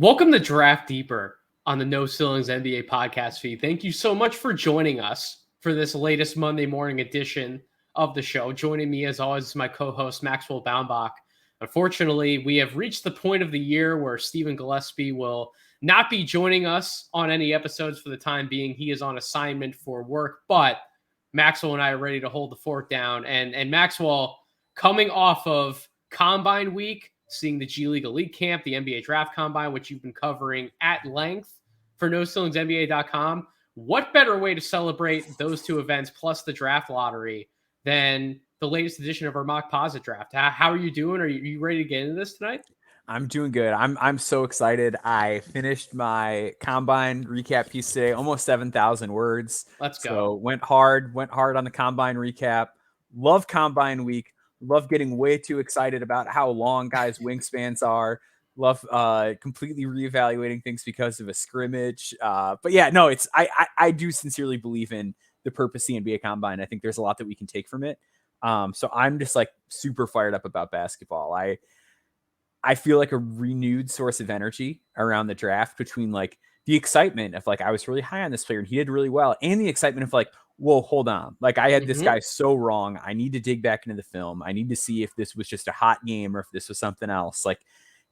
Welcome to Draft Deeper on the No Ceilings NBA podcast feed. Thank you so much for joining us for this latest Monday morning edition of the show. Joining me, as always, is my co-host, Maxwell Baumbach. Unfortunately, we have reached the point of the year where Stephen Gillespie will not be joining us on any episodes for the time being. He is on assignment for work, but Maxwell and I are ready to hold the fort down. And Maxwell, coming off of Combine Week, seeing the G League Elite Camp, the NBA Draft Combine, which you've been covering at length for NoCeilingsNBA.com. What better way to celebrate those two events plus the draft lottery than the latest edition of our Mockposite draft? How are you doing? Are you ready to get into this tonight? I'm doing good. I'm so excited. I finished my combine recap piece today, almost 7,000 words. Let's go. So went hard on the combine recap. Love combine week. Love getting way too excited about how long guys' wingspans are. Love completely reevaluating things because of a scrimmage. But yeah, no, it's I do sincerely believe in the purpose of the NBA Combine. I think there's a lot that we can take from it. So I'm just like super fired up about basketball. I feel like a renewed source of energy around the draft between like the excitement of like, I was really high on this player and he did really well. And the excitement of like, whoa, hold on. Like I had this guy so wrong. I need to dig back into the film. I need to see if this was just a hot game or if this was something else. Like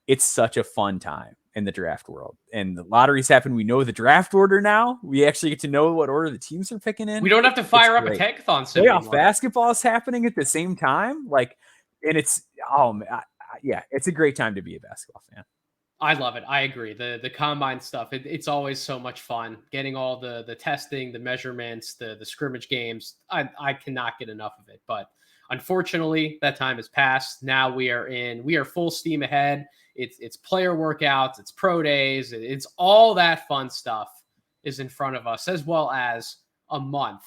it's such a fun time in the draft world, and the lotteries happen. We know the draft order now. We actually get to know what order the teams are picking in. We don't have to fire up a tankathon sim anymore. Basketball is happening at the same time. Like, and it's, oh man, yeah, it's a great time to be a basketball fan. I love it. I agree. The combine stuff, it's always so much fun. Getting all the testing, the measurements, the scrimmage games. I cannot get enough of it. But unfortunately, that time has passed. Now we are full steam ahead. It's player workouts, it's pro days, it's all that fun stuff is in front of us, as well as a month,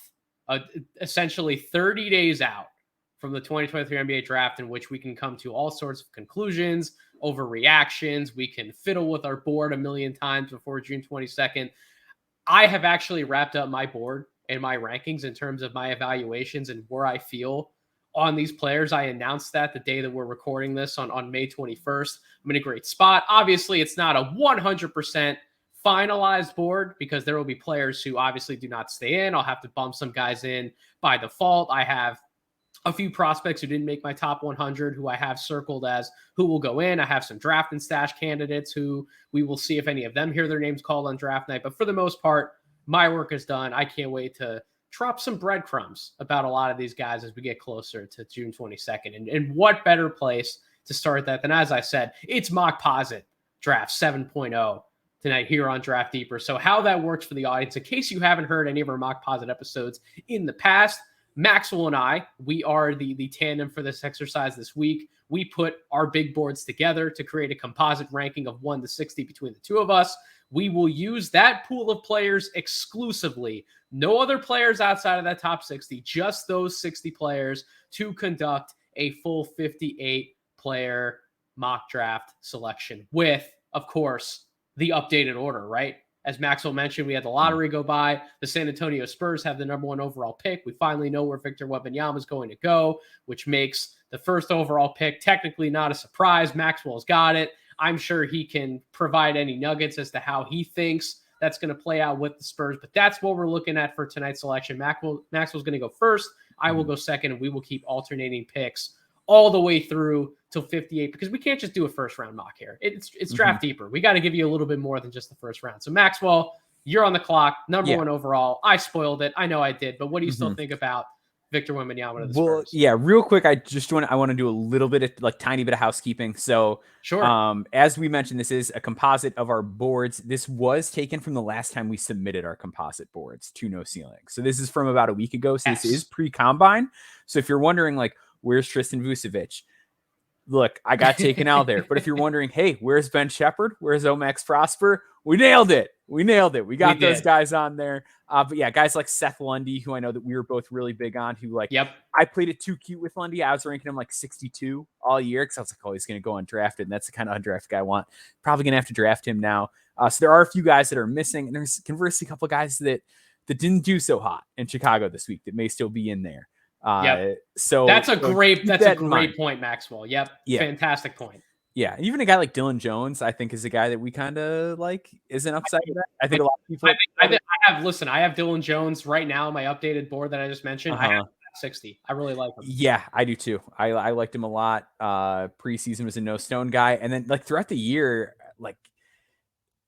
essentially 30 days out from the 2023 NBA draft, in which we can come to all sorts of conclusions, overreactions. We can fiddle with our board a million times before June 22nd. I have actually wrapped up my board and my rankings in terms of my evaluations and where I feel on these players. I announced that the day that we're recording this on May 21st. I'm in a great spot. Obviously, it's not a 100% finalized board because there will be players who obviously do not stay in. I'll have to bump some guys in by default. I have a few prospects who didn't make my top 100 who I have circled as who will go in. I have some draft and stash candidates who we will see if any of them hear their names called on draft night. But for the most part, my work is done. I can't wait to drop some breadcrumbs about a lot of these guys as we get closer to June 22nd. And what better place to start that than, as I said, it's Mockposite Draft 7.0 tonight here on Draft Deeper. So how that works for the audience, in case you haven't heard any of our Mockposite episodes in the past, Maxwell and I, we are the tandem for this exercise this week. We put our big boards together to create a composite ranking of 1 to 60 between the two of us. We will use that pool of players exclusively. No other players outside of that top 60, just those 60 players to conduct a full 58-player mock draft selection with, of course, the updated order, right? As Maxwell mentioned, we had the lottery go by. The San Antonio Spurs have the number 1 overall pick. We finally know where Victor Wembanyama is going to go, which makes the first overall pick technically not a surprise. Maxwell's got it. I'm sure he can provide any nuggets as to how he thinks that's going to play out with the Spurs. But that's what we're looking at for tonight's selection. Maxwell's going to go first. I will go second, and we will keep alternating picks all the way through till 58, because we can't just do a first round mock here. It's Draft Deeper. We got to give you a little bit more than just the first round. So Maxwell, you're on the clock, number 1 overall. I spoiled it. I know I did, but what do you still think about Victor Wembanyama to the Spurs? Well, yeah, real quick, I want to do a little bit of like tiny bit of housekeeping. So sure. As we mentioned, this is a composite of our boards. This was taken from the last time we submitted our composite boards to No Ceiling. So this is from about a week ago. So This is pre-combine. So if you're wondering like, where's Tristan Vucevic? Look, I got taken out there. But if you're wondering, hey, where's Ben Shepherd? Where's Omax Prosper? We nailed it. We got those guys on there. But yeah, guys like Seth Lundy, who I know that we were both really big on, who like, I played it too cute with Lundy. I was ranking him like 62 all year because I was like, oh, he's going to go undrafted. And that's the kind of undrafted guy I want. Probably going to have to draft him now. So there are a few guys that are missing. And there's conversely a couple of guys that didn't do so hot in Chicago this week that may still be in there. So that's a great point, Maxwell. Fantastic point. Yeah, even a guy like Dylan Jones, I think, is a guy that we kind of like is an upside of that. I think a lot of people. I have Dylan Jones right now on my updated board that I just mentioned. I have 60. I really like him. Yeah, I do too. I liked him a lot. Preseason was a no stone guy, and then like throughout the year, like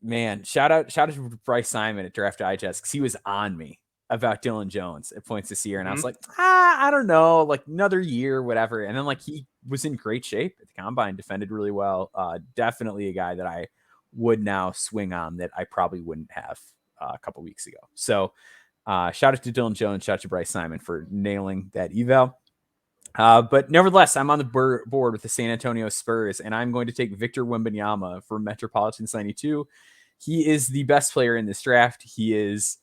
man, shout out to Bryce Simon at Draft Digest because he was on me about Dylan Jones at points this year, and I was like, I don't know, like another year, whatever. And then like he was in great shape at the combine, defended really well. Definitely a guy that I would now swing on that I probably wouldn't have a couple weeks ago. So shout out to Dylan Jones, shout out to Bryce Simon for nailing that eval. But nevertheless, I'm on the board with the San Antonio Spurs, and I'm going to take Victor Wembanyama for Metropolitans 92. He is the best player in this draft. He is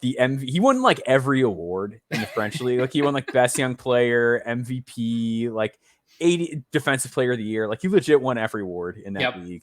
the he won like every award in the French league. Like he won like best young player, MVP, like 80 defensive player of the year. Like he legit won every award in that league.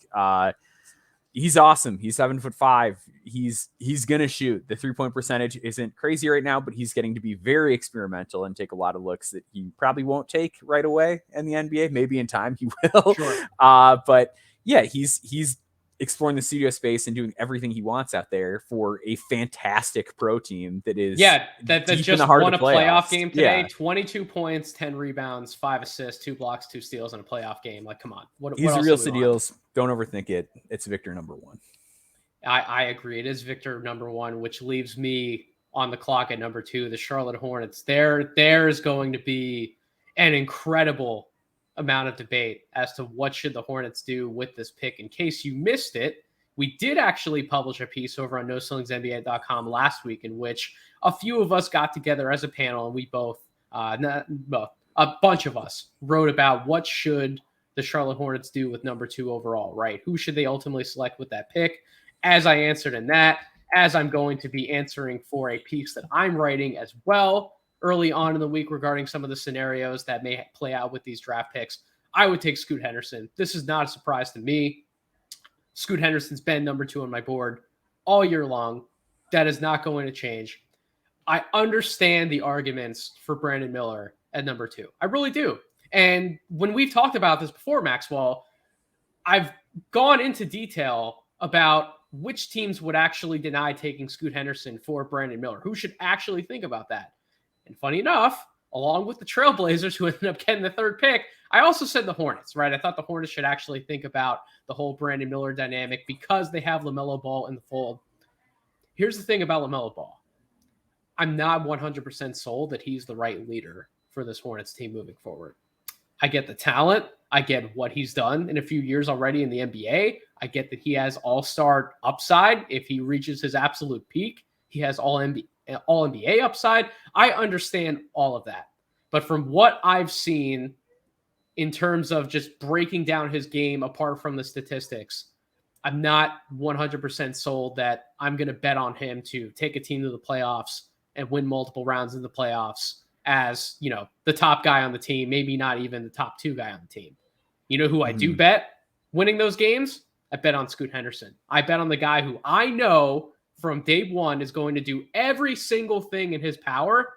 He's awesome. He's 7'5". He's gonna shoot. The 3-point percentage isn't crazy right now, but he's getting to be very experimental and take a lot of looks that he probably won't take right away in the NBA. Maybe in time he will. Sure. But yeah, he's exploring the studio space and doing everything he wants out there for a fantastic pro team that is that just won a playoff game today. 22 points, 10 rebounds, 5 assists, 2 blocks, 2 steals in a playoff game. Like, come on. He's real steals. Don't overthink it. It's Victor number 1. I agree. It is Victor number 1, which leaves me on the clock at number 2, the Charlotte Hornets. There's going to be an incredible amount of debate as to what should the Hornets do with this pick. In case you missed it, we did actually publish a piece over on NoCeilingsNBA.com last week in which a few of us got together as a panel, and we both, a bunch of us wrote about what should the Charlotte Hornets do with number 2 overall, right? Who should they ultimately select with that pick? As I answered in that, as I'm going to be answering for a piece that I'm writing as well early on in the week regarding some of the scenarios that may play out with these draft picks, I would take Scoot Henderson. This is not a surprise to me. Scoot Henderson's been number 2 on my board all year long. That is not going to change. I understand the arguments for Brandon Miller at number 2. I really do. And when we've talked about this before, Maxwell, I've gone into detail about which teams would actually deny taking Scoot Henderson for Brandon Miller. Who should actually think about that? And funny enough, along with the Trailblazers, who ended up getting the 3rd pick, I also said the Hornets, right? I thought the Hornets should actually think about the whole Brandon Miller dynamic because they have LaMelo Ball in the fold. Here's the thing about LaMelo Ball. I'm not 100% sold that he's the right leader for this Hornets team moving forward. I get the talent. I get what he's done in a few years already in the NBA. I get that he has all-star upside. If he reaches his absolute peak, he has all-NBA upside. I understand all of that. But from what I've seen in terms of just breaking down his game apart from the statistics, I'm not 100% sold that I'm going to bet on him to take a team to the playoffs and win multiple rounds in the playoffs as, you know, the top guy on the team, maybe not even the top 2 guy on the team. You know who I do bet winning those games? I bet on Scoot Henderson. I bet on the guy who I know from day one is going to do every single thing in his power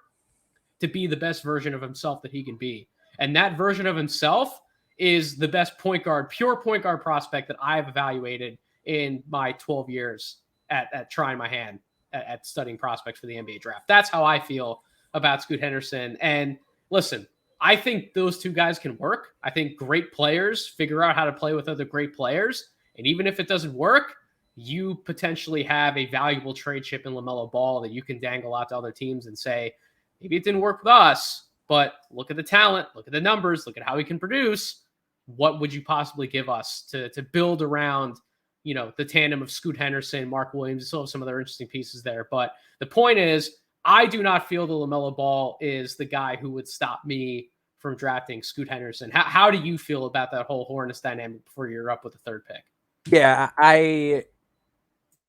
to be the best version of himself that he can be. And that version of himself is the best point guard, pure point guard prospect that I've evaluated in my 12 years at trying my hand at studying prospects for the NBA draft. That's how I feel about Scoot Henderson. And listen, I think those 2 guys can work. I think great players figure out how to play with other great players. And even if it doesn't work, you potentially have a valuable trade chip in LaMelo Ball that you can dangle out to other teams and say, maybe it didn't work with us, but look at the talent, look at the numbers, look at how he can produce. What would you possibly give us to build around, you know, the tandem of Scoot Henderson, Mark Williams? You still have some other interesting pieces there. But the point is, I do not feel the LaMelo Ball is the guy who would stop me from drafting Scoot Henderson. How do you feel about that whole Hornets dynamic before you're up with the 3rd pick? Yeah,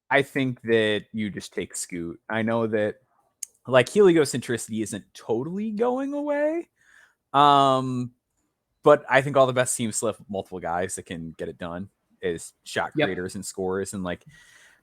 I think that you just take Scoot. I know that like heliocentricity isn't totally going away. But I think all the best teams still have multiple guys that can get it done as shot creators and scorers. And like,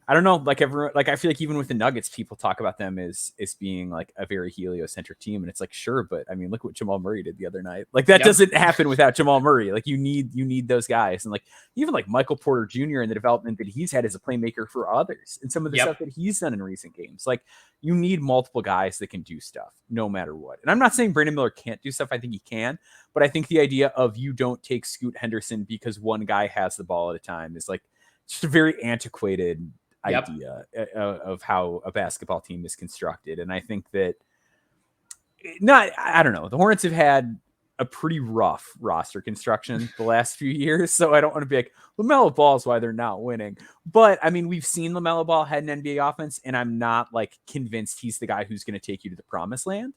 I don't know, like everyone, like I feel like even with the Nuggets, people talk about them as being like a very heliocentric team, and it's like, sure, but I mean, look what Jamal Murray did the other night. Like that doesn't happen without Jamal Murray. Like you need those guys, and like even like Michael Porter Jr. and the development that he's had as a playmaker for others, and some of the stuff that he's done in recent games. Like you need multiple guys that can do stuff no matter what. And I'm not saying Brandon Miller can't do stuff. I think he can, but I think the idea of you don't take Scoot Henderson because one guy has the ball at a time is like just a very antiquated idea of how a basketball team is constructed. And I think that I don't know. The Hornets have had a pretty rough roster construction the last few years. So I don't want to be like LaMelo Ball is why they're not winning. But I mean, we've seen LaMelo Ball head an NBA offense, and I'm not like convinced he's the guy who's going to take you to the promised land.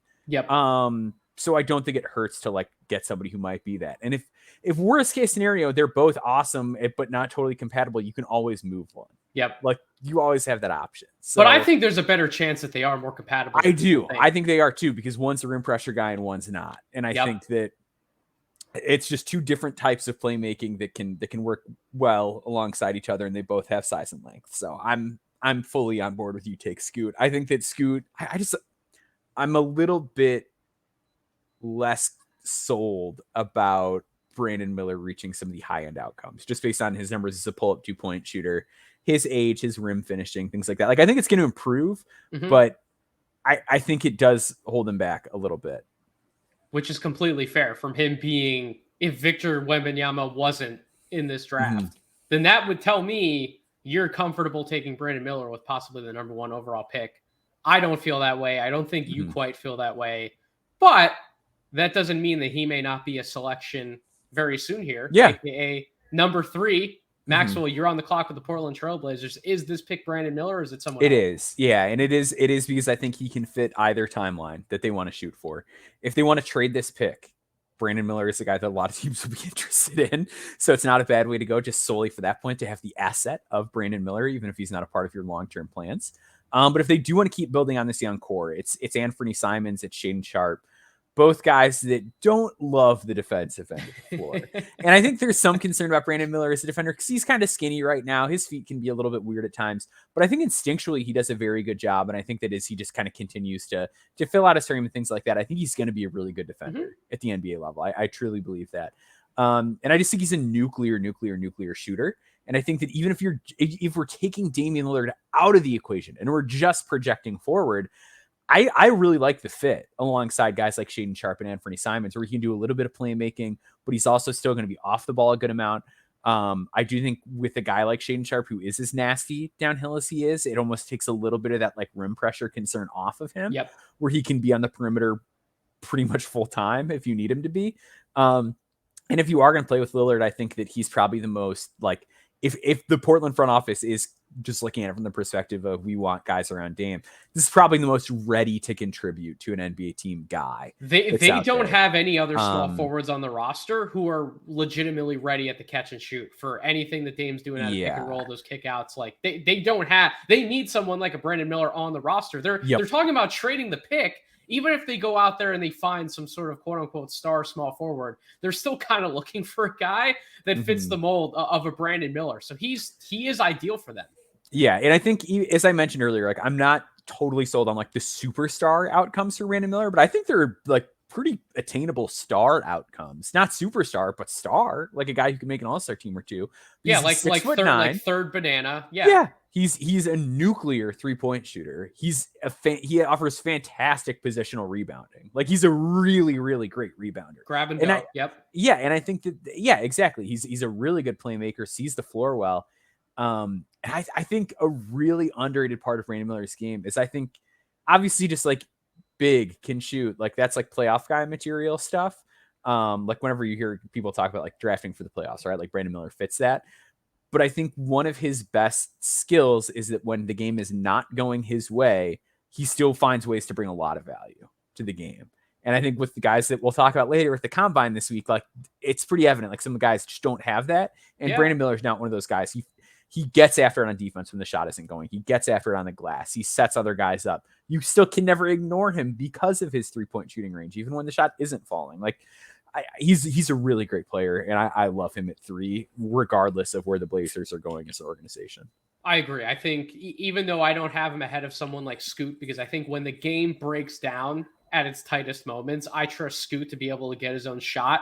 So I don't think it hurts to like get somebody who might be that. And if worst case scenario, they're both awesome, but not totally compatible, you can always move one. Like you always have that option. So, but I think there's a better chance that they are more compatible. I do. I think they are too, because one's a rim pressure guy and one's not. And I think that it's just two different types of playmaking that can work well alongside each other, and they both have size and length. So I'm fully on board with you. Take Scoot. I think that Scoot, I'm a little bit less sold about Brandon Miller reaching some of the high-end outcomes just based on his numbers as a pull-up 2-point shooter, his age, his rim finishing, things like that. Like I think it's going to improve, but I think it does hold him back a little bit. Which is completely fair from him being, if Victor Wembanyama wasn't in this draft, then that would tell me you're comfortable taking Brandon Miller with possibly the number 1 overall pick. I don't feel that way. I don't think you quite feel that way, but that doesn't mean that he may not be a selection very soon here. AKA number 3. Maxwell, you're on the clock with the Portland Trailblazers. Is this pick Brandon Miller, or is it someone else? It is. Yeah. And it is because I think he can fit either timeline that they want to shoot for. If they want to trade this pick, Brandon Miller is the guy that a lot of teams will be interested in. So it's not a bad way to go just solely for that point, to have the asset of Brandon Miller, even if he's not a part of your long-term plans. But if they do want to keep building on this young core, it's Anthony Simons, it's Shaedon Sharpe, both guys that don't love the defensive end of the floor. And I think there's some concern about Brandon Miller as a defender because he's kind of skinny right now. His feet can be a little bit weird at times, but I think instinctually he does a very good job. And I think that as he just kind of continues to fill out his frame and things like that, I think he's going to be a really good defender at the NBA level. I truly believe that. And I just think he's a nuclear shooter. And I think that even if we're taking Damian Lillard out of the equation and we're just projecting forward, I really like the fit alongside guys like Shaedon Sharpe and Anthony Simons, where he can do a little bit of playmaking, but he's also still going to be off the ball a good amount. I do think with a guy like Shaedon Sharpe, who is as nasty downhill as he is, it almost takes a little bit of that like rim pressure concern off of him, where he can be on the perimeter pretty much full time if you need him to be. And if you are going to play with Lillard, I think that he's probably the most like, if the Portland front office is just looking at it from the perspective of we want guys around Dame, this is probably the most ready to contribute to an NBA team guy. They don't have any other small forwards on the roster who are legitimately ready at the catch and shoot for anything that Dame's doing at a pick and roll, those kickouts. Like they need someone like a Brandon Miller on the roster. They're talking about trading the pick. Even if they go out there and they find some sort of quote unquote star small forward, they're still kind of looking for a guy that fits the mold of a Brandon Miller. So he is ideal for them. Yeah. And I think, as I mentioned earlier, like I'm not totally sold on like the superstar outcomes for Brandon Miller, but I think they're like pretty attainable star outcomes. Not superstar, but star, like a guy who can make an all-star team or two. Yeah, like third banana. Yeah. He's a nuclear 3-point shooter. He offers fantastic positional rebounding. Like he's a really, really great rebounder. Grab and go. Yeah, and I think that exactly. He's a really good playmaker, sees the floor well. And I think a really underrated part of Brandon Miller's game is I think obviously just like big can shoot. Like that's like playoff guy material stuff. Like whenever you hear people talk about like drafting for the playoffs, right? Like Brandon Miller fits that. But I think one of his best skills is that when the game is not going his way, he still finds ways to bring a lot of value to the game. And I think with the guys that we'll talk about later with the combine this week, like it's pretty evident, like some of the guys just don't have that. And Brandon Miller's not one of those guys. He gets after it on defense when the shot isn't going. He gets after it on the glass. He sets other guys up. You still can never ignore him because of his 3-point shooting range, even when the shot isn't falling. Like he's a really great player, and I love him at 3, regardless of where the Blazers are going as an organization. I agree. I think even though I don't have him ahead of someone like Scoot, because I think when the game breaks down at its tightest moments, I trust Scoot to be able to get his own shot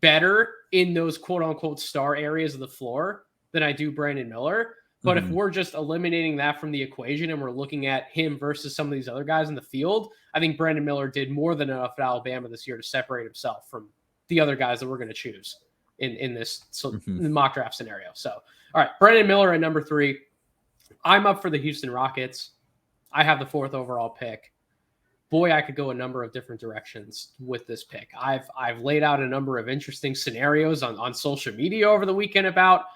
better in those quote unquote star areas of the floor than I do Brandon Miller. But if we're just eliminating that from the equation and we're looking at him versus some of these other guys in the field, I think Brandon Miller did more than enough at Alabama this year to separate himself from the other guys that we're going to choose in this mock draft scenario. So, all right, Brandon Miller at number 3. I'm up for the Houston Rockets. I have the 4th overall pick. Boy, I could go a number of different directions with this pick. I've laid out a number of interesting scenarios on social media over the weekend about,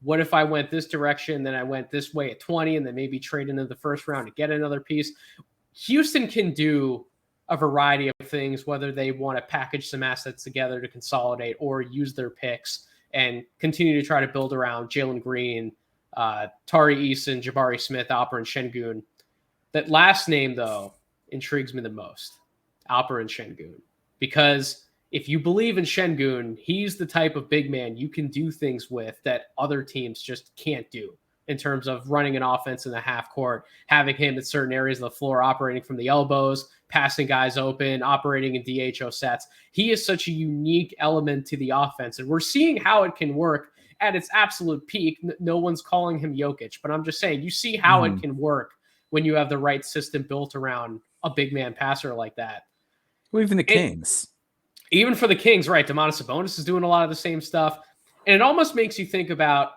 what if I went this direction, then I went this way at 20, and then maybe trade into the first round to get another piece. Houston can do a variety of things, whether they want to package some assets together to consolidate or use their picks and continue to try to build around Jalen Green, Tari Eason, Jabari Smith, Alperen Şengün. That last name, though, intrigues me the most, Alperen Şengün, because if you believe in Şengün, he's the type of big man you can do things with that other teams just can't do in terms of running an offense in the half court, having him at certain areas of the floor, operating from the elbows, passing guys open, operating in DHO sets. He is such a unique element to the offense, and we're seeing how it can work at its absolute peak. No one's calling him Jokic, but I'm just saying, you see how it can work when you have the right system built around a big man passer like that. Well, even the Kings. Even for the Kings, right? Domantas Sabonis is doing a lot of the same stuff. And it almost makes you think about,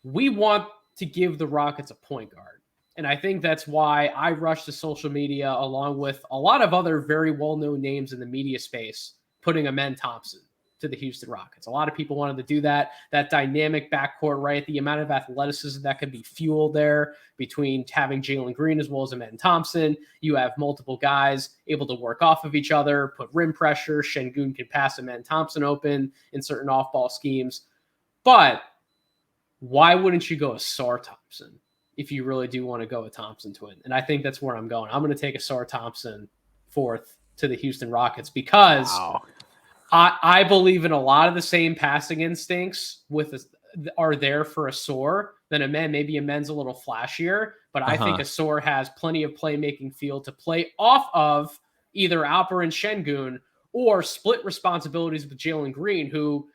we want to give the Rockets a point guard. And I think that's why I rushed to social media along with a lot of other very well-known names in the media space, putting Amen Thompson to the Houston Rockets. A lot of people wanted to do that dynamic backcourt, right? The amount of athleticism that could be fueled there between having Jalen Green as well as Amen Thompson. You have multiple guys able to work off of each other, put rim pressure. Şengün can pass Amen Thompson open in certain off-ball schemes. But why wouldn't you go Ausar Thompson if you really do want to go a Thompson twin? And I think that's where I'm going. I'm going to take Ausar Thompson 4th to the Houston Rockets because I believe in a lot of the same passing instincts are there for Ausar than Amen. Maybe Amen's a little flashier, but I think Ausar has plenty of playmaking field to play off of either Alperen Şengün or split responsibilities with Jalen Green, who,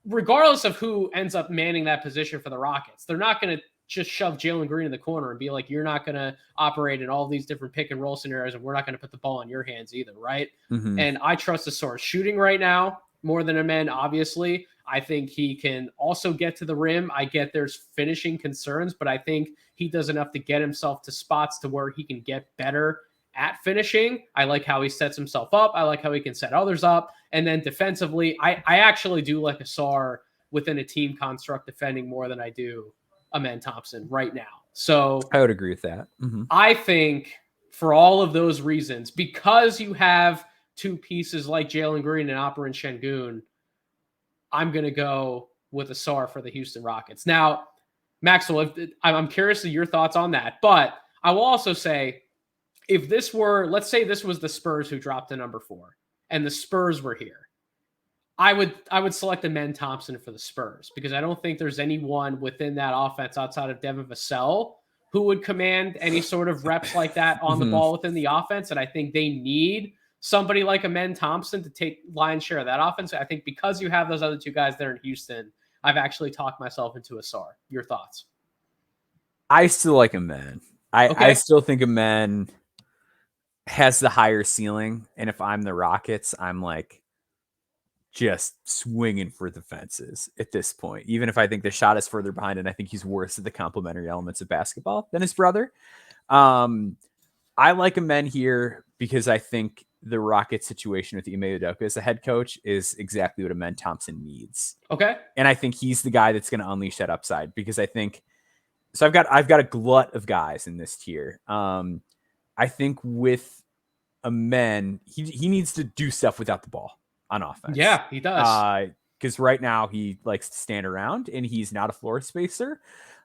regardless of who ends up manning that position for the Rockets, they're not going to just shove Jalen Green in the corner and be like, you're not going to operate in all these different pick and roll scenarios, and we're not going to put the ball in your hands either, right? And I trust Ausar shooting right now more than Amen, obviously. I think he can also get to the rim. I get there's finishing concerns, but I think he does enough to get himself to spots to where he can get better at finishing. I like how he sets himself up. I like how he can set others up. And then defensively, I actually do like Ausar within a team construct defending more than I do Amen Thompson right now. So I would agree with that. I think for all of those reasons, because you have two pieces like Jalen Green and Alperen Şengün, I'm going to go with Ausar for the Houston Rockets. Now, Maxwell, I'm curious of your thoughts on that, but I will also say, if this were, let's say this was the Spurs who dropped to number 4 and the Spurs were here, I would select Amen Thompson for the Spurs because I don't think there's anyone within that offense outside of Devin Vassell who would command any sort of reps like that on the ball within the offense. And I think they need somebody like Amen Thompson to take lion's share of that offense. I think because you have those other two guys there in Houston, I've actually talked myself into Ausar. Your thoughts? I still like Amen. I still think Amen has the higher ceiling. And if I'm the Rockets, I'm like just swinging for the fences at this point. Even if I think the shot is further behind and I think he's worse at the complementary elements of basketball than his brother. I like Amen here because I think the Rocket situation with Ime Udoka as the head coach is exactly what Amen Thompson needs. Okay. And I think he's the guy that's going to unleash that upside because I think, so I've got a glut of guys in this tier. I think with Amen, he needs to do stuff without the ball on offense. Yeah, he does. Because right now he likes to stand around and he's not a floor spacer.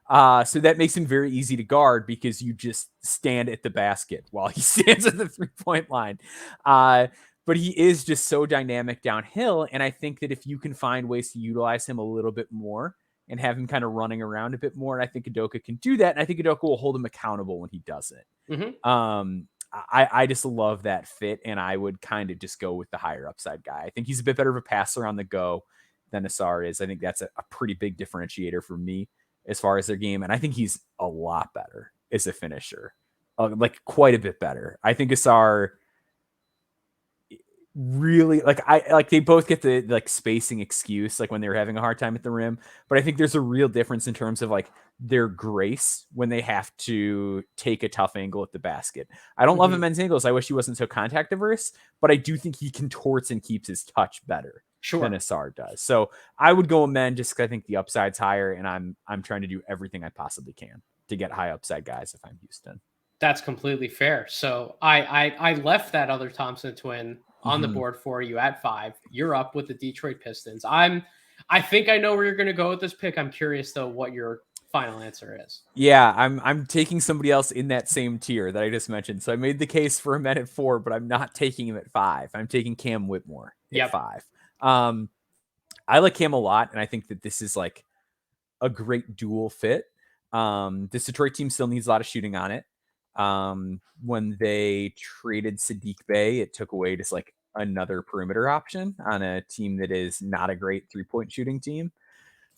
So that makes him very easy to guard because you just stand at the basket while he stands at the 3-point line. But he is just so dynamic downhill. And I think that if you can find ways to utilize him a little bit more and have him kind of running around a bit more. And I think Udoka can do that. And I think Udoka will hold him accountable when he does it. I just love that fit, and I would kind of just go with the higher upside guy. I think he's a bit better of a passer on the go than Asar is. I think that's a pretty big differentiator for me as far as their game. And I think he's a lot better as a finisher, like quite a bit better. I think Asar really they both get the like spacing excuse, like when they were having a hard time at the rim, but I think there's a real difference in terms of like their grace when they have to take a tough angle at the basket. I don't love men's angles. I wish he wasn't so contact averse, but I do think he contorts and keeps his touch better than Asar does. So I would go men just because I think the upside's higher, and I'm trying to do everything I possibly can to get high upside guys if I'm Houston. That's completely fair. So I left that other Thompson twin on the board for you at 5. You're up with the Detroit Pistons. I think I know where you're going to go with this pick. I'm curious though what your final answer is. Yeah, I'm taking somebody else in that same tier that I just mentioned. So I made the case for him at 4, but I'm not taking him at 5. I'm taking Cam Whitmore at 5. I like Cam a lot, and I think that this is like a great dual fit. This Detroit team still needs a lot of shooting on it. When they traded Sadiq Bey, it took away just like another perimeter option on a team that is not a great 3-point shooting team.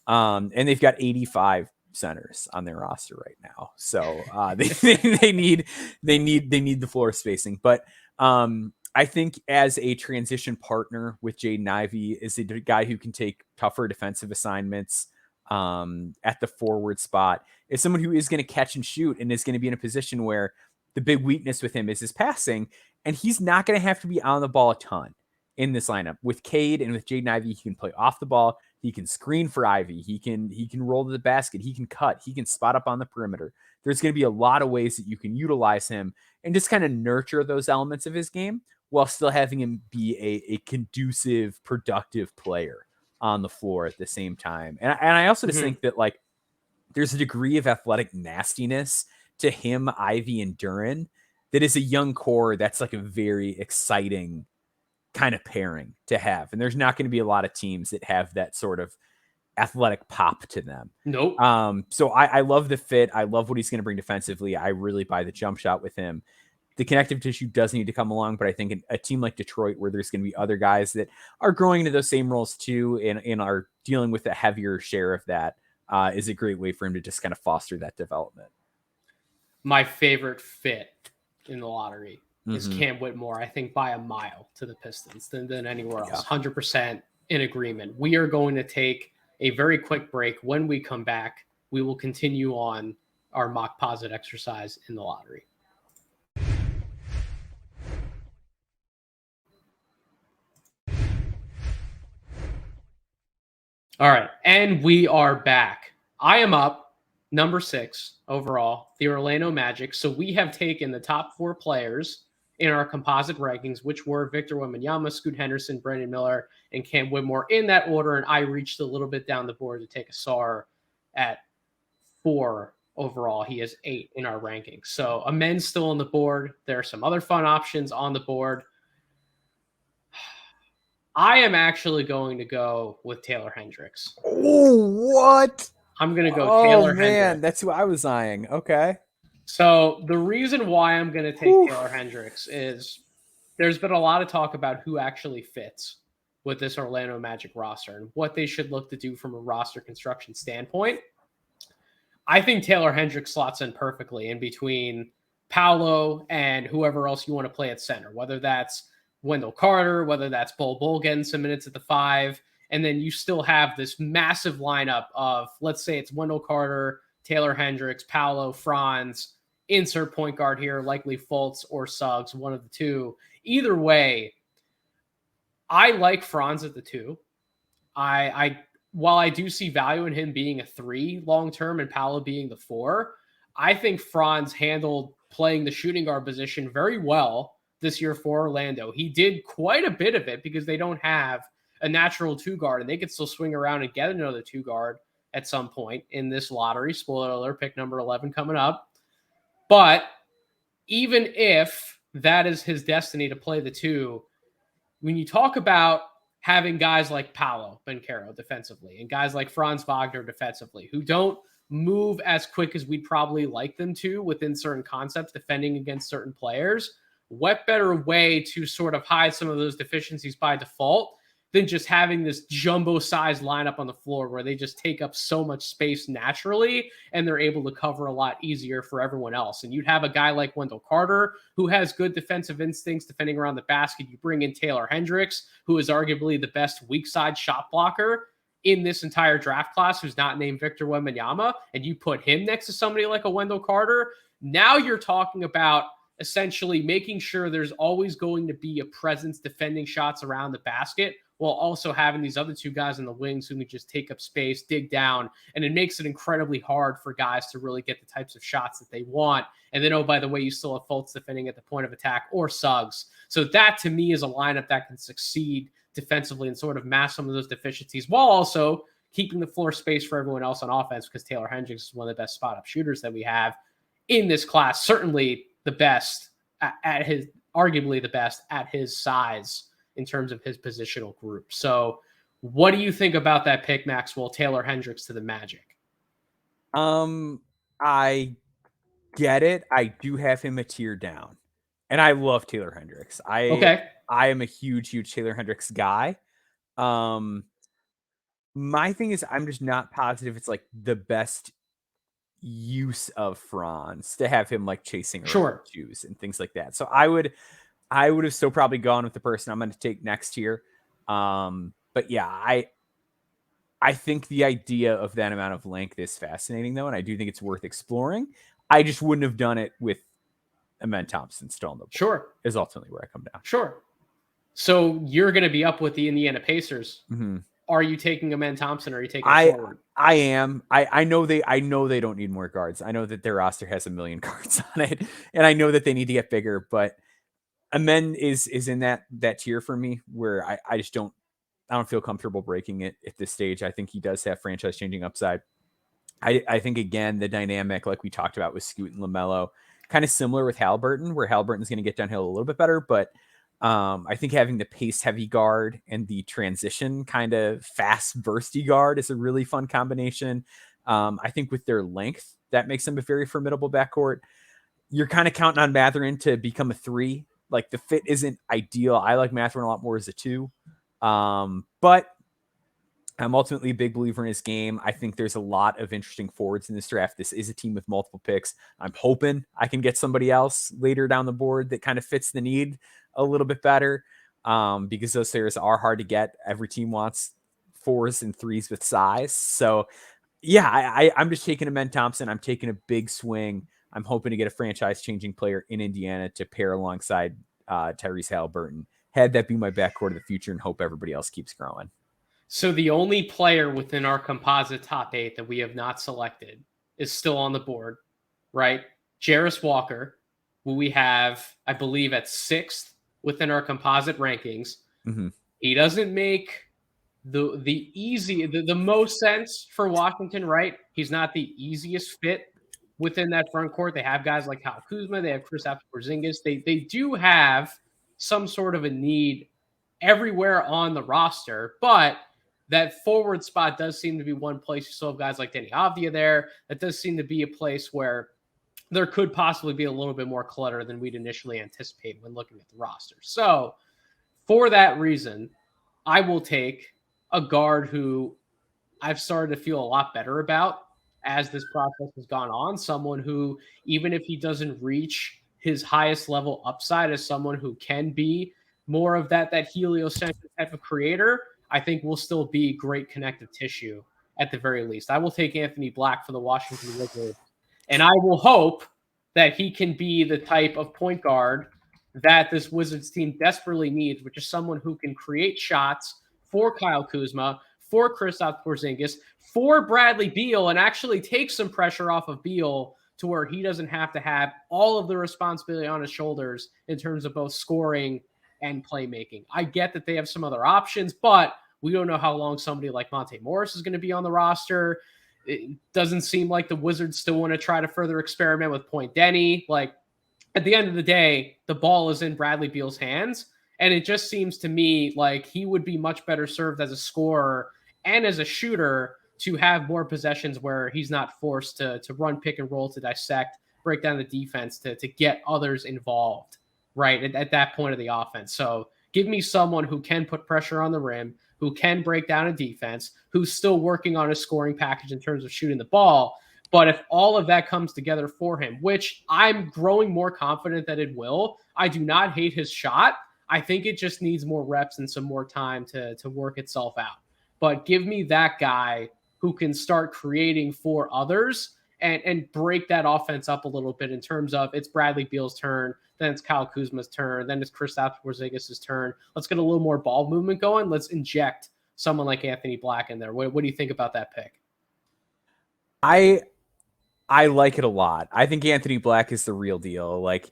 And they've got 85 centers on their roster right now. So they need the floor spacing. But I think as a transition partner with Jaden Ivey is a guy who can take tougher defensive assignments at the forward spot, is someone who is going to catch and shoot and is going to be in a position where the big weakness with him is his passing, and he's not going to have to be on the ball a ton in this lineup. With Cade and with Jaden Ivey, he can play off the ball. He can screen for Ivy. He can roll to the basket. He can cut. He can spot up on the perimeter. There's going to be a lot of ways that you can utilize him and just kind of nurture those elements of his game while still having him be a conducive, productive player on the floor at the same time. And I also just think that like there's a degree of athletic nastiness to him, Ivy, and Duren that is a young core that's like a very exciting kind of pairing to have. And there's not going to be a lot of teams that have that sort of athletic pop to them. Nope. So I love the fit. I love what he's going to bring defensively. I really buy the jump shot with him. The connective tissue does need to come along, but I think a team like Detroit, where there's going to be other guys that are growing into those same roles too, and are dealing with a heavier share of that, is a great way for him to just kind of foster that development. My favorite fit in the lottery is Cam Whitmore, I think by a mile to the Pistons than anywhere else. 100% in agreement. We are going to take a very quick break. When we come back, we will continue on our Mockposite exercise in the lottery. All right, and we are back. I am up number 6 overall, the Orlando Magic. So we have taken the top 4 players in our composite rankings, which were Victor Wembanyama, Scoot Henderson, Brandon Miller, and Cam Whitmore in that order. And I reached a little bit down the board to take Asar at 4 overall. He has 8 in our rankings. So Amen's still on the board. There are some other fun options on the board. I am actually going to go with Taylor Hendricks. Oh, what? I'm going to go Taylor Hendricks. That's who I was eyeing. Okay. So the reason why I'm going to take Taylor Hendricks is there's been a lot of talk about who actually fits with this Orlando Magic roster and what they should look to do from a roster construction standpoint. I think Taylor Hendricks slots in perfectly in between Paolo and whoever else you want to play at center, whether that's Wendell Carter, whether that's Bol getting some minutes at the 5, and then you still have this massive lineup of, let's say it's Wendell Carter, Taylor Hendricks, Paolo, Franz, insert point guard here, likely Fultz or Suggs, one of the two. Either way, I like Franz at the 2. While I do see value in him being a 3 long-term and Paolo being the 4, I think Franz handled playing the shooting guard position very well this year for Orlando. He did quite a bit of it because they don't have a natural 2 guard, and they could still swing around and get another 2 guard at some point in this lottery. Spoiler alert, pick number 11 coming up. But even if that is his destiny to play the 2, when you talk about having guys like Paolo Banchero defensively and guys like Franz Wagner defensively who don't move as quick as we'd probably like them to within certain concepts, defending against certain players. What better way to sort of hide some of those deficiencies by default than just having this jumbo sized lineup on the floor where they just take up so much space naturally and they're able to cover a lot easier for everyone else. And you'd have a guy like Wendell Carter who has good defensive instincts defending around the basket. You bring in Taylor Hendricks, who is arguably the best weak side shot blocker in this entire draft class, who's not named Victor Wembanyama, and you put him next to somebody like a Wendell Carter. Now you're talking about essentially making sure there's always going to be a presence defending shots around the basket while also having these other two guys in the wings who can just take up space, dig down, and it makes it incredibly hard for guys to really get the types of shots that they want. And then, oh, by the way, you still have Fultz defending at the point of attack or Suggs. So that, to me, is a lineup that can succeed defensively and sort of mask some of those deficiencies while also keeping the floor space for everyone else on offense, because Taylor Hendricks is one of the best spot-up shooters that we have in this class, certainly the best at his, arguably the best at his size in terms of his positional group. So what do you think about that pick, Maxwell, Taylor Hendricks to the Magic? I get it. I do have him a tier down, and I love Taylor Hendricks. I am a huge Taylor Hendricks guy. My thing is, I'm just not positive it's like the best use of Franz to have him like chasing shoes and things like that. So I would have still probably gone with the person I'm going to take next year. But yeah, I think the idea of that amount of length is fascinating though, and I do think it's worth exploring. I just wouldn't have done it with Amen Thompson still on the board. Is ultimately where I come down. So you're going to be up with the Indiana Pacers. Mm-hmm. Are you taking Amen Thompson or are you taking forward? I am. I know they don't need more guards. I know that their roster has 1 million guards on it, and I know that they need to get bigger, but Amen is in that tier for me where I just don't feel comfortable breaking it at this stage. I think he does have franchise changing upside. I think again, the dynamic like we talked about with Scoot and LaMelo, kind of similar with Haliburton, where Haliburton's going to get downhill a little bit better, but I think having the pace heavy guard and the transition kind of fast bursty guard is a really fun combination. I think with their length, that makes them a very formidable backcourt. You're kind of counting on Mathurin to become a 3. Like the fit isn't ideal. I like Mathurin a lot more as a 2. But I'm ultimately a big believer in his game. I think there's a lot of interesting forwards in this draft. This is a team with multiple picks. I'm hoping I can get somebody else later down the board that kind of fits the need a little bit better, because those players are hard to get. Every team wants 4s and 3s with size. So yeah, I'm just taking Amen Thompson. I'm taking a big swing. I'm hoping to get a franchise-changing player in Indiana to pair alongside Tyrese Haliburton. Had that be my backcourt of the future and hope everybody else keeps growing. So the only player within our composite top 8 that we have not selected is still on the board, right? Jarris Walker, who we have, I believe, at 6th within our composite rankings. Mm-hmm. He doesn't make the most sense for Washington, right? He's not the easiest fit within that front court. They have guys like Kyle Kuzma. They have Kristaps Porzingis. They do have some sort of a need everywhere on the roster, but that forward spot does seem to be one place. You still have guys like Danny Avdia there. That does seem to be a place where there could possibly be a little bit more clutter than we'd initially anticipated when looking at the roster. So for that reason, I will take a guard who I've started to feel a lot better about as this process has gone on. Someone who, even if he doesn't reach his highest level upside as someone who can be more of that heliocentric type of creator, I think will still be great connective tissue at the very least. I will take Anthony Black for the Washington Wizards, and I will hope that he can be the type of point guard that this Wizards team desperately needs, which is someone who can create shots for Kyle Kuzma, for Kristaps Porzingis, for Bradley Beal, and actually take some pressure off of Beal to where he doesn't have to have all of the responsibility on his shoulders in terms of both scoring and playmaking. I get that they have some other options, but we don't know how long somebody like Monte Morris is going to be on the roster. It doesn't seem like the Wizards still want to try to further experiment with Point Denny. Like, at the end of the day, the ball is in Bradley Beal's hands, And it just seems to me like he would be much better served as a scorer and as a shooter to have more possessions where he's not forced to run pick and roll, to dissect, break down the defense, to get others involved, right? At that point of the offense. So give me someone who can put pressure on the rim, who can break down a defense, who's still working on a scoring package in terms of shooting the ball. But if all of that comes together for him, which I'm growing more confident that it will, I do not hate his shot. I think it just needs more reps and some more time to work itself out. But give me that guy who can start creating for others and break that offense up a little bit in terms of it's Bradley Beal's turn, then it's Kyle Kuzma's turn, then it's Kristaps Porzingis' turn. Let's get a little more ball movement going. Let's inject someone like Anthony Black in there. What do you think about that pick? I like it a lot. I think Anthony Black is the real deal. Like,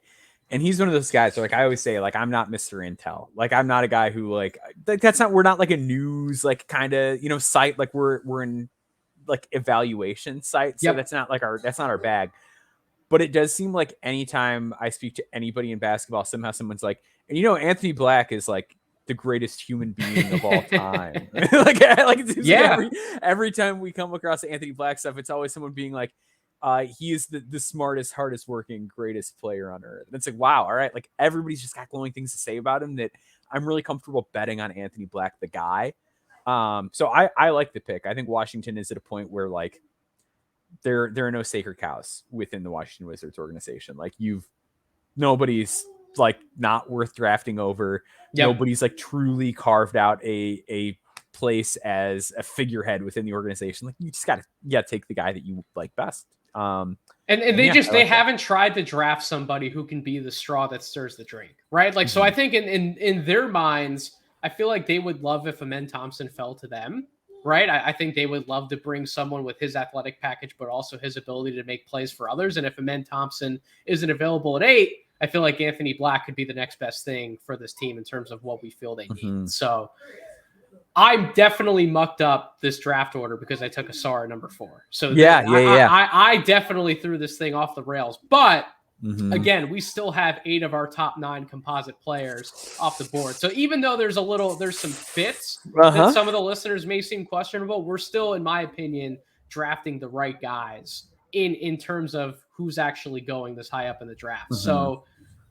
and he's one of those guys. So like I always say, like, I'm not Mr. Intel. Like, I'm not a guy who like that's not. We're not like a news like kind of site. Like we're in like evaluation site. So that's not our bag. But it does seem like anytime I speak to anybody in basketball, somehow someone's like, and Anthony Black is like the greatest human being of all time. like it seems like every time we come across Anthony Black stuff, it's always someone being like, he is the smartest, hardest working, greatest player on earth. And it's like, wow, all right. Like everybody's just got glowing things to say about him that I'm really comfortable betting on Anthony Black, the guy. So I like the pick. I think Washington is at a point where like there are no sacred cows within the Washington Wizards organization. Like nobody's like not worth drafting over. Nobody's like truly carved out a place as a figurehead within the organization. Like you just gotta take the guy that you like best. And they haven't tried to draft somebody who can be the straw that stirs the drink, right? Like, so I think in their minds, I feel like they would love if Amen Thompson fell to them, right? I think they would love to bring someone with his athletic package, but also his ability to make plays for others. And if Amen Thompson isn't available at 8, I feel like Anthony Black could be the next best thing for this team in terms of what we feel they need. So I'm definitely mucked up this draft order because I took Asar at number 4. So I definitely threw this thing off the rails. But again, we still have 8 of our top 9 composite players off the board. So even though there's some fits that some of the listeners may seem questionable, we're still, in my opinion, drafting the right guys in terms of who's actually going this high up in the draft. So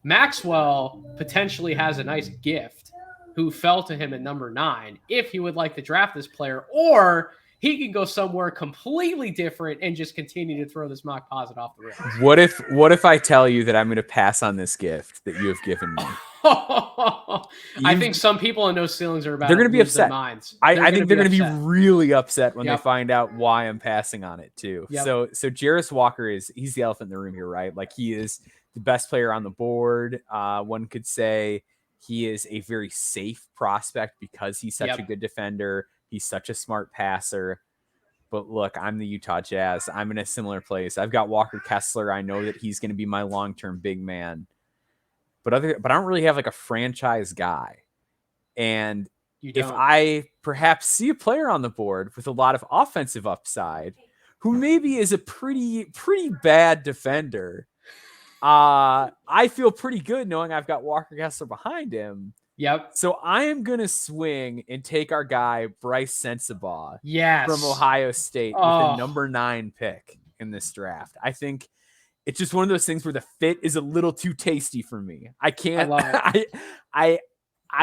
Maxwell potentially has a nice gift who fell to him at number 9 if he would like to draft this player, or he can go somewhere completely different and just continue to throw this Mockposite off the rails. What if I tell you that I'm going to pass on this gift that you have given me? I think some people in No Ceilings are about they're going to be upset. I think they're going to be really upset when they find out why I'm passing on it too. So Jarris Walker he's the elephant in the room here, right? Like he is the best player on the board. One could say he is a very safe prospect because he's such a good defender. He's such a smart passer. But look, I'm the Utah Jazz. I'm in a similar place. I've got Walker Kessler. I know that he's going to be my long-term big man. But I don't really have like a franchise guy. And if I perhaps see a player on the board with a lot of offensive upside, who maybe is a pretty bad defender, I feel pretty good knowing I've got Walker Kessler behind him. So I am going to swing and take our guy, Bryce Sensabaugh from Ohio State with the number 9 pick in this draft. I think it's just one of those things where the fit is a little too tasty for me. I can't. I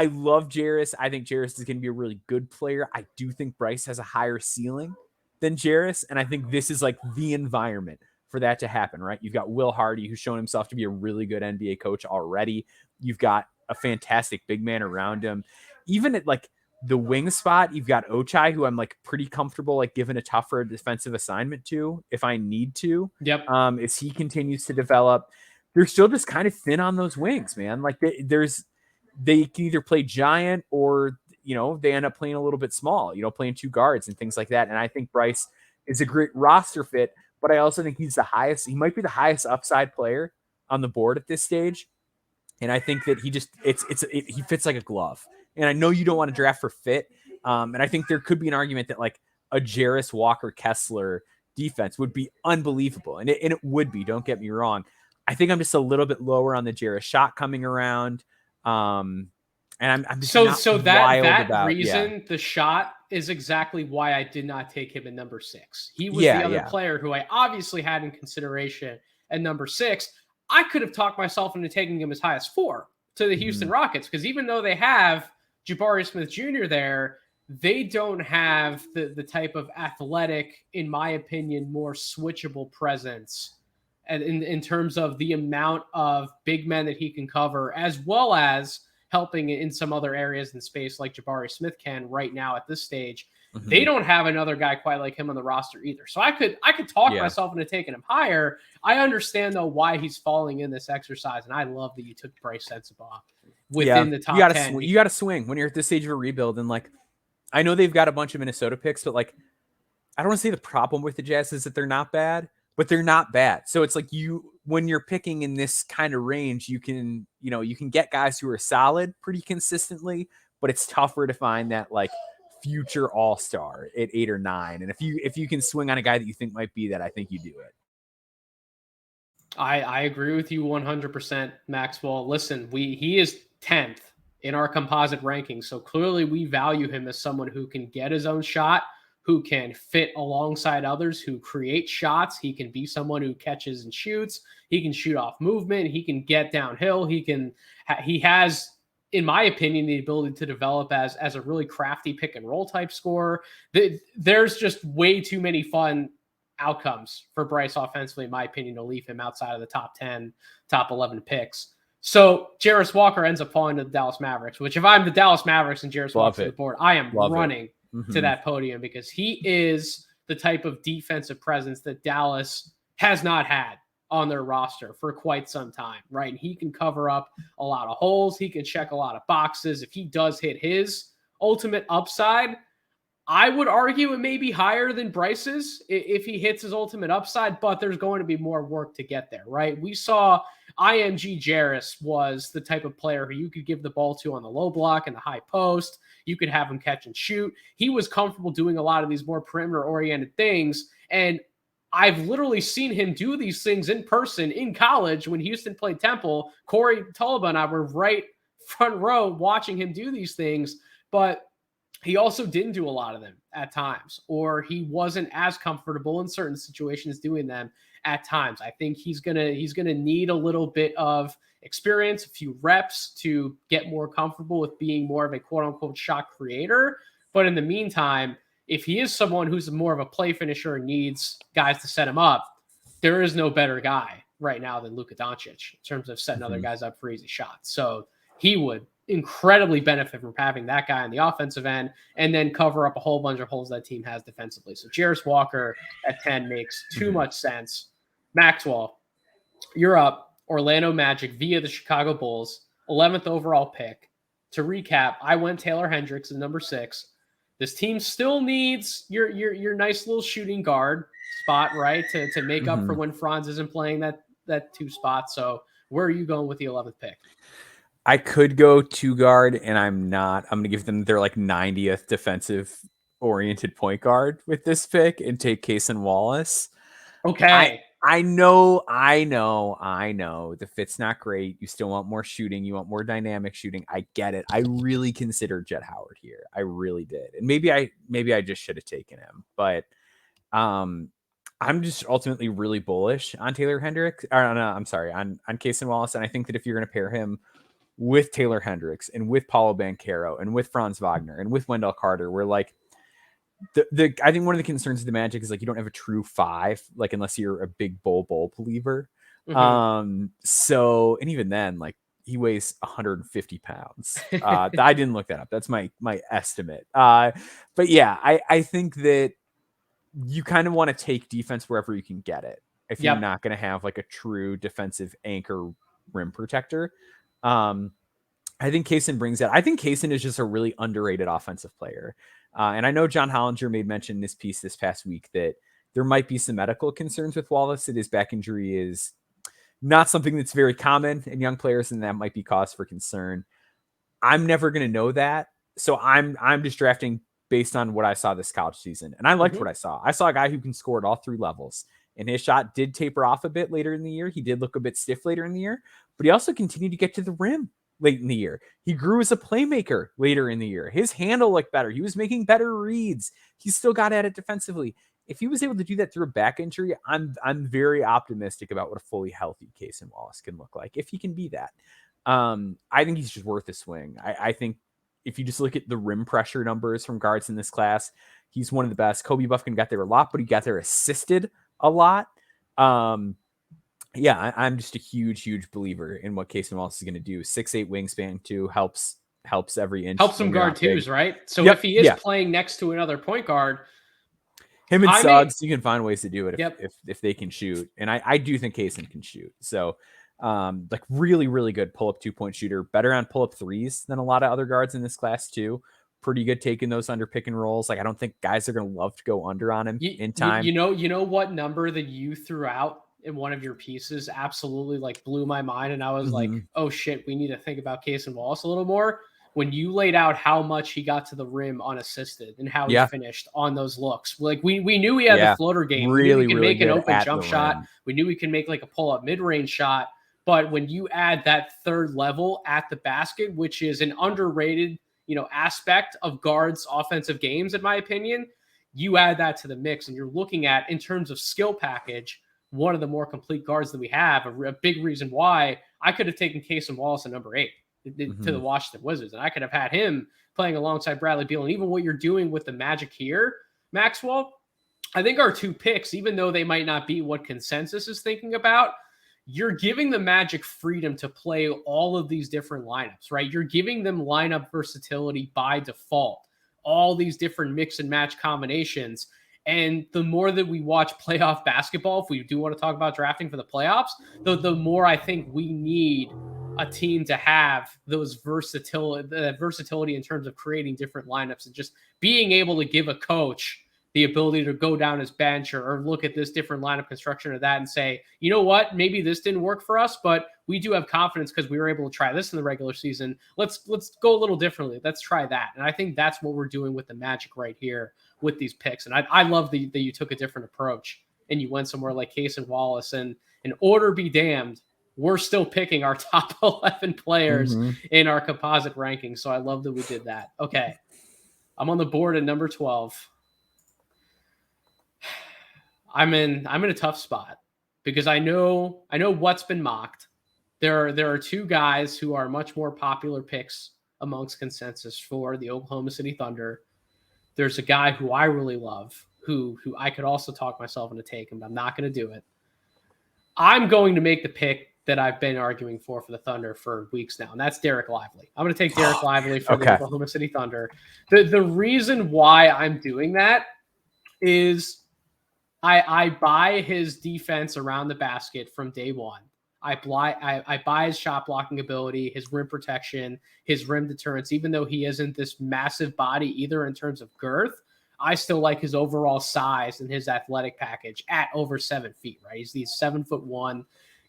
love Jarris. I think Jarris is going to be a really good player. I do think Bryce has a higher ceiling than Jarris, and I think this is like the environment for that to happen, right? You've got Will Hardy, who's shown himself to be a really good NBA coach already. You've got a fantastic big man around him. Even at like the wing spot, you've got Ochai, who I'm like pretty comfortable like giving a tougher defensive assignment to if I need to. As he continues to develop, they're still just kind of thin on those wings, man. Like they can either play giant or they end up playing a little bit small, playing 2 guards and things like that. And I think Bryce is a great roster fit, but I also think he's he might be the highest upside player on the board at this stage. And I think that he fits like a glove. And I know you don't want to draft for fit. And I think there could be an argument that like a Jarris Walker Kessler defense would be unbelievable. And it would be, don't get me wrong. I think I'm just a little bit lower on the Jarris shot coming around. And And I'm just So not that wild about reason, the shot is exactly why I did not take him at number 6. He was Yeah, the other yeah. player who I obviously had in consideration at number 6. I could have talked myself into taking him as high as 4 to the Houston Rockets, because even though they have Jabari Smith Jr. there, they don't have the type of athletic, in my opinion, more switchable presence, and in terms of the amount of big men that he can cover, as well as helping in some other areas in space like Jabari Smith can right now at this stage. They don't have another guy quite like him on the roster either. So I could talk myself into taking him higher. I understand though why he's falling in this exercise, and I love that you took Bryce Sensabaugh within the top 10. You got to swing when you're at this stage of a rebuild. And like, I know they've got a bunch of Minnesota picks, but like, I don't want to say the problem with the Jazz is that they're not bad, but they're not bad. So it's like when you're picking in this kind of range, you can get guys who are solid pretty consistently, but it's tougher to find that like future all-star at 8 or 9. And if you can swing on a guy that you think might be that, I think you do it. I agree with you 100%, Maxwell. Listen, he is 10th in our composite rankings, so clearly we value him as someone who can get his own shot, who can fit alongside others, who create shots. He can be someone who catches and shoots. He can shoot off movement. He can get downhill. He has, in my opinion, the ability to develop as a really crafty pick and roll type scorer. There's just way too many fun outcomes for Bryce offensively, in my opinion, to leave him outside of the top 10, top 11 picks. So Jarris Walker ends up falling to the Dallas Mavericks, which if I'm the Dallas Mavericks and Jarris Walker's on the board, I am running to that podium, because he is the type of defensive presence that Dallas has not had on their roster for quite some time, right? And he can cover up a lot of holes. He can check a lot of boxes. If he does hit his ultimate upside, I would argue it may be higher than Bryce's if he hits his ultimate upside, but there's going to be more work to get there, right? We saw IMG Jarris was the type of player who you could give the ball to on the low block and the high post. You could have him catch and shoot. He was comfortable doing a lot of these more perimeter-oriented things, and I've literally seen him do these things in person in college when Houston played Temple. Corey Tulaba and I were right front row watching him do these things, but he also didn't do a lot of them at times, or he wasn't as comfortable in certain situations doing them at times. I think he's gonna need a little bit of experience, a few reps to get more comfortable with being more of a quote unquote shot creator. But in the meantime, if he is someone who's more of a play finisher and needs guys to set him up, there is no better guy right now than Luka Doncic in terms of setting other guys up for easy shots. So he would incredibly benefit from having that guy on the offensive end and then cover up a whole bunch of holes that team has defensively. So Jarris Walker at 10 makes too much sense. Maxwell, you're up. Orlando Magic via the Chicago Bulls, 11th overall pick. To recap, I went Taylor Hendricks at number 6. This team still needs your nice little shooting guard spot, right, to make up for when Franz isn't playing that 2 spot. So where are you going with the 11th pick? I could go 2 guard, and I'm not. I'm going to give them their like 90th defensive oriented point guard with this pick and take Cason Wallace. Okay. I know. The fit's not great. You still want more shooting. You want more dynamic shooting. I get it. I really considered Jet Howard here. I really did. And maybe I just should have taken him. But I'm just ultimately really bullish on Taylor Hendricks. Or no, I'm sorry, on Cason Wallace. And I think that if you're going to pair him with Taylor Hendricks and with Paulo Banchero and with Franz Wagner and with Wendell Carter, we're like, I think one of the concerns of the Magic is like you don't have a true 5, like unless you're a big Bol believer. So, and even then, like he weighs 150 pounds. I didn't look that up. That's my estimate. But yeah, I think that you kind of want to take defense wherever you can get it. If you're not going to have like a true defensive anchor rim protector. I think Cason brings that. I think Cason is just a really underrated offensive player. And I know John Hollinger made mention in this piece this past week that there might be some medical concerns with Wallace, that his back injury is not something that's very common in young players, and that might be cause for concern. I'm never going to know that. So I'm just drafting based on what I saw this college season. And I liked what I saw. I saw a guy who can score at all 3 levels. And his shot did taper off a bit later in the year. He did look a bit stiff later in the year, but he also continued to get to the rim late in the year. He grew as a playmaker later in the year. His handle looked better. He was making better reads. He still got at it defensively. If he was able to do that through a back injury, I'm very optimistic about what a fully healthy Cason Wallace can look like, if he can be that. I think he's just worth a swing. I think if you just look at the rim pressure numbers from guards in this class, he's one of the best. Kobe Buffkin got there a lot, but he got there assisted a lot. Yeah, I'm just a huge believer in what Cason Wallace is going to do. 6'8" wingspan too helps every inch. Helps him guard twos, right? So if he is playing next to another point guard, him and Suggs, you can find ways to do it if they can shoot. And I do think Cason can shoot. So like really good pull-up 2-point shooter, better on pull-up threes than a lot of other guards in this class too. Pretty good taking those under pick and rolls. Like I don't think guys are going to love to go under on him in time. You know what number that you threw out in one of your pieces absolutely like blew my mind. And I was like, oh shit, we need to think about Cason Wallace a little more. When you laid out how much he got to the rim unassisted and how he finished on those looks, like we knew he had the floater game. Really, we knew he could make an open jump shot. Rim. We knew he could make like a pull-up mid-range shot. But when you add that third level at the basket, which is an underrated, aspect of guards' offensive games, in my opinion, you add that to the mix, and you're looking at, in terms of skill package, one of the more complete guards that we have. A big reason why I could have taken Cason Wallace at number 8 to the Washington Wizards, and I could have had him playing alongside Bradley Beal. And even what you're doing with the Magic here, Maxwell, I think our 2 picks, even though they might not be what consensus is thinking about, you're giving the Magic freedom to play all of these different lineups, right? You're giving them lineup versatility by default, all these different mix and match combinations. And the more that we watch playoff basketball, if we do want to talk about drafting for the playoffs, the more I think we need a team to have those versatility in terms of creating different lineups and just being able to give a coach the ability to go down his bench or look at this different lineup construction or that and say, you know what, maybe this didn't work for us, but we do have confidence because we were able to try this in the regular season. Let's go a little differently. Let's try that. And I think that's what we're doing with the Magic right here with these picks. And I love that you took a different approach and you went somewhere like Cason Wallace. And in order be damned, we're still picking our top 11 players in our composite ranking. So I love that we did that. Okay. I'm on the board at number 12. I'm in a tough spot because I know what's been mocked. There are 2 guys who are much more popular picks amongst consensus for the Oklahoma City Thunder. There's a guy who I really love who I could also talk myself into taking, but I'm not going to do it. I'm going to make the pick that I've been arguing for the Thunder for weeks now, and that's Derek Lively. I'm going to take Derek Lively for the Oklahoma City Thunder. The reason why I'm doing that is I buy his defense around the basket from day one. I buy his shot blocking ability, his rim protection, his rim deterrence. Even though he isn't this massive body either in terms of girth, I still like his overall size and his athletic package at over 7 feet, right? He's 7'1",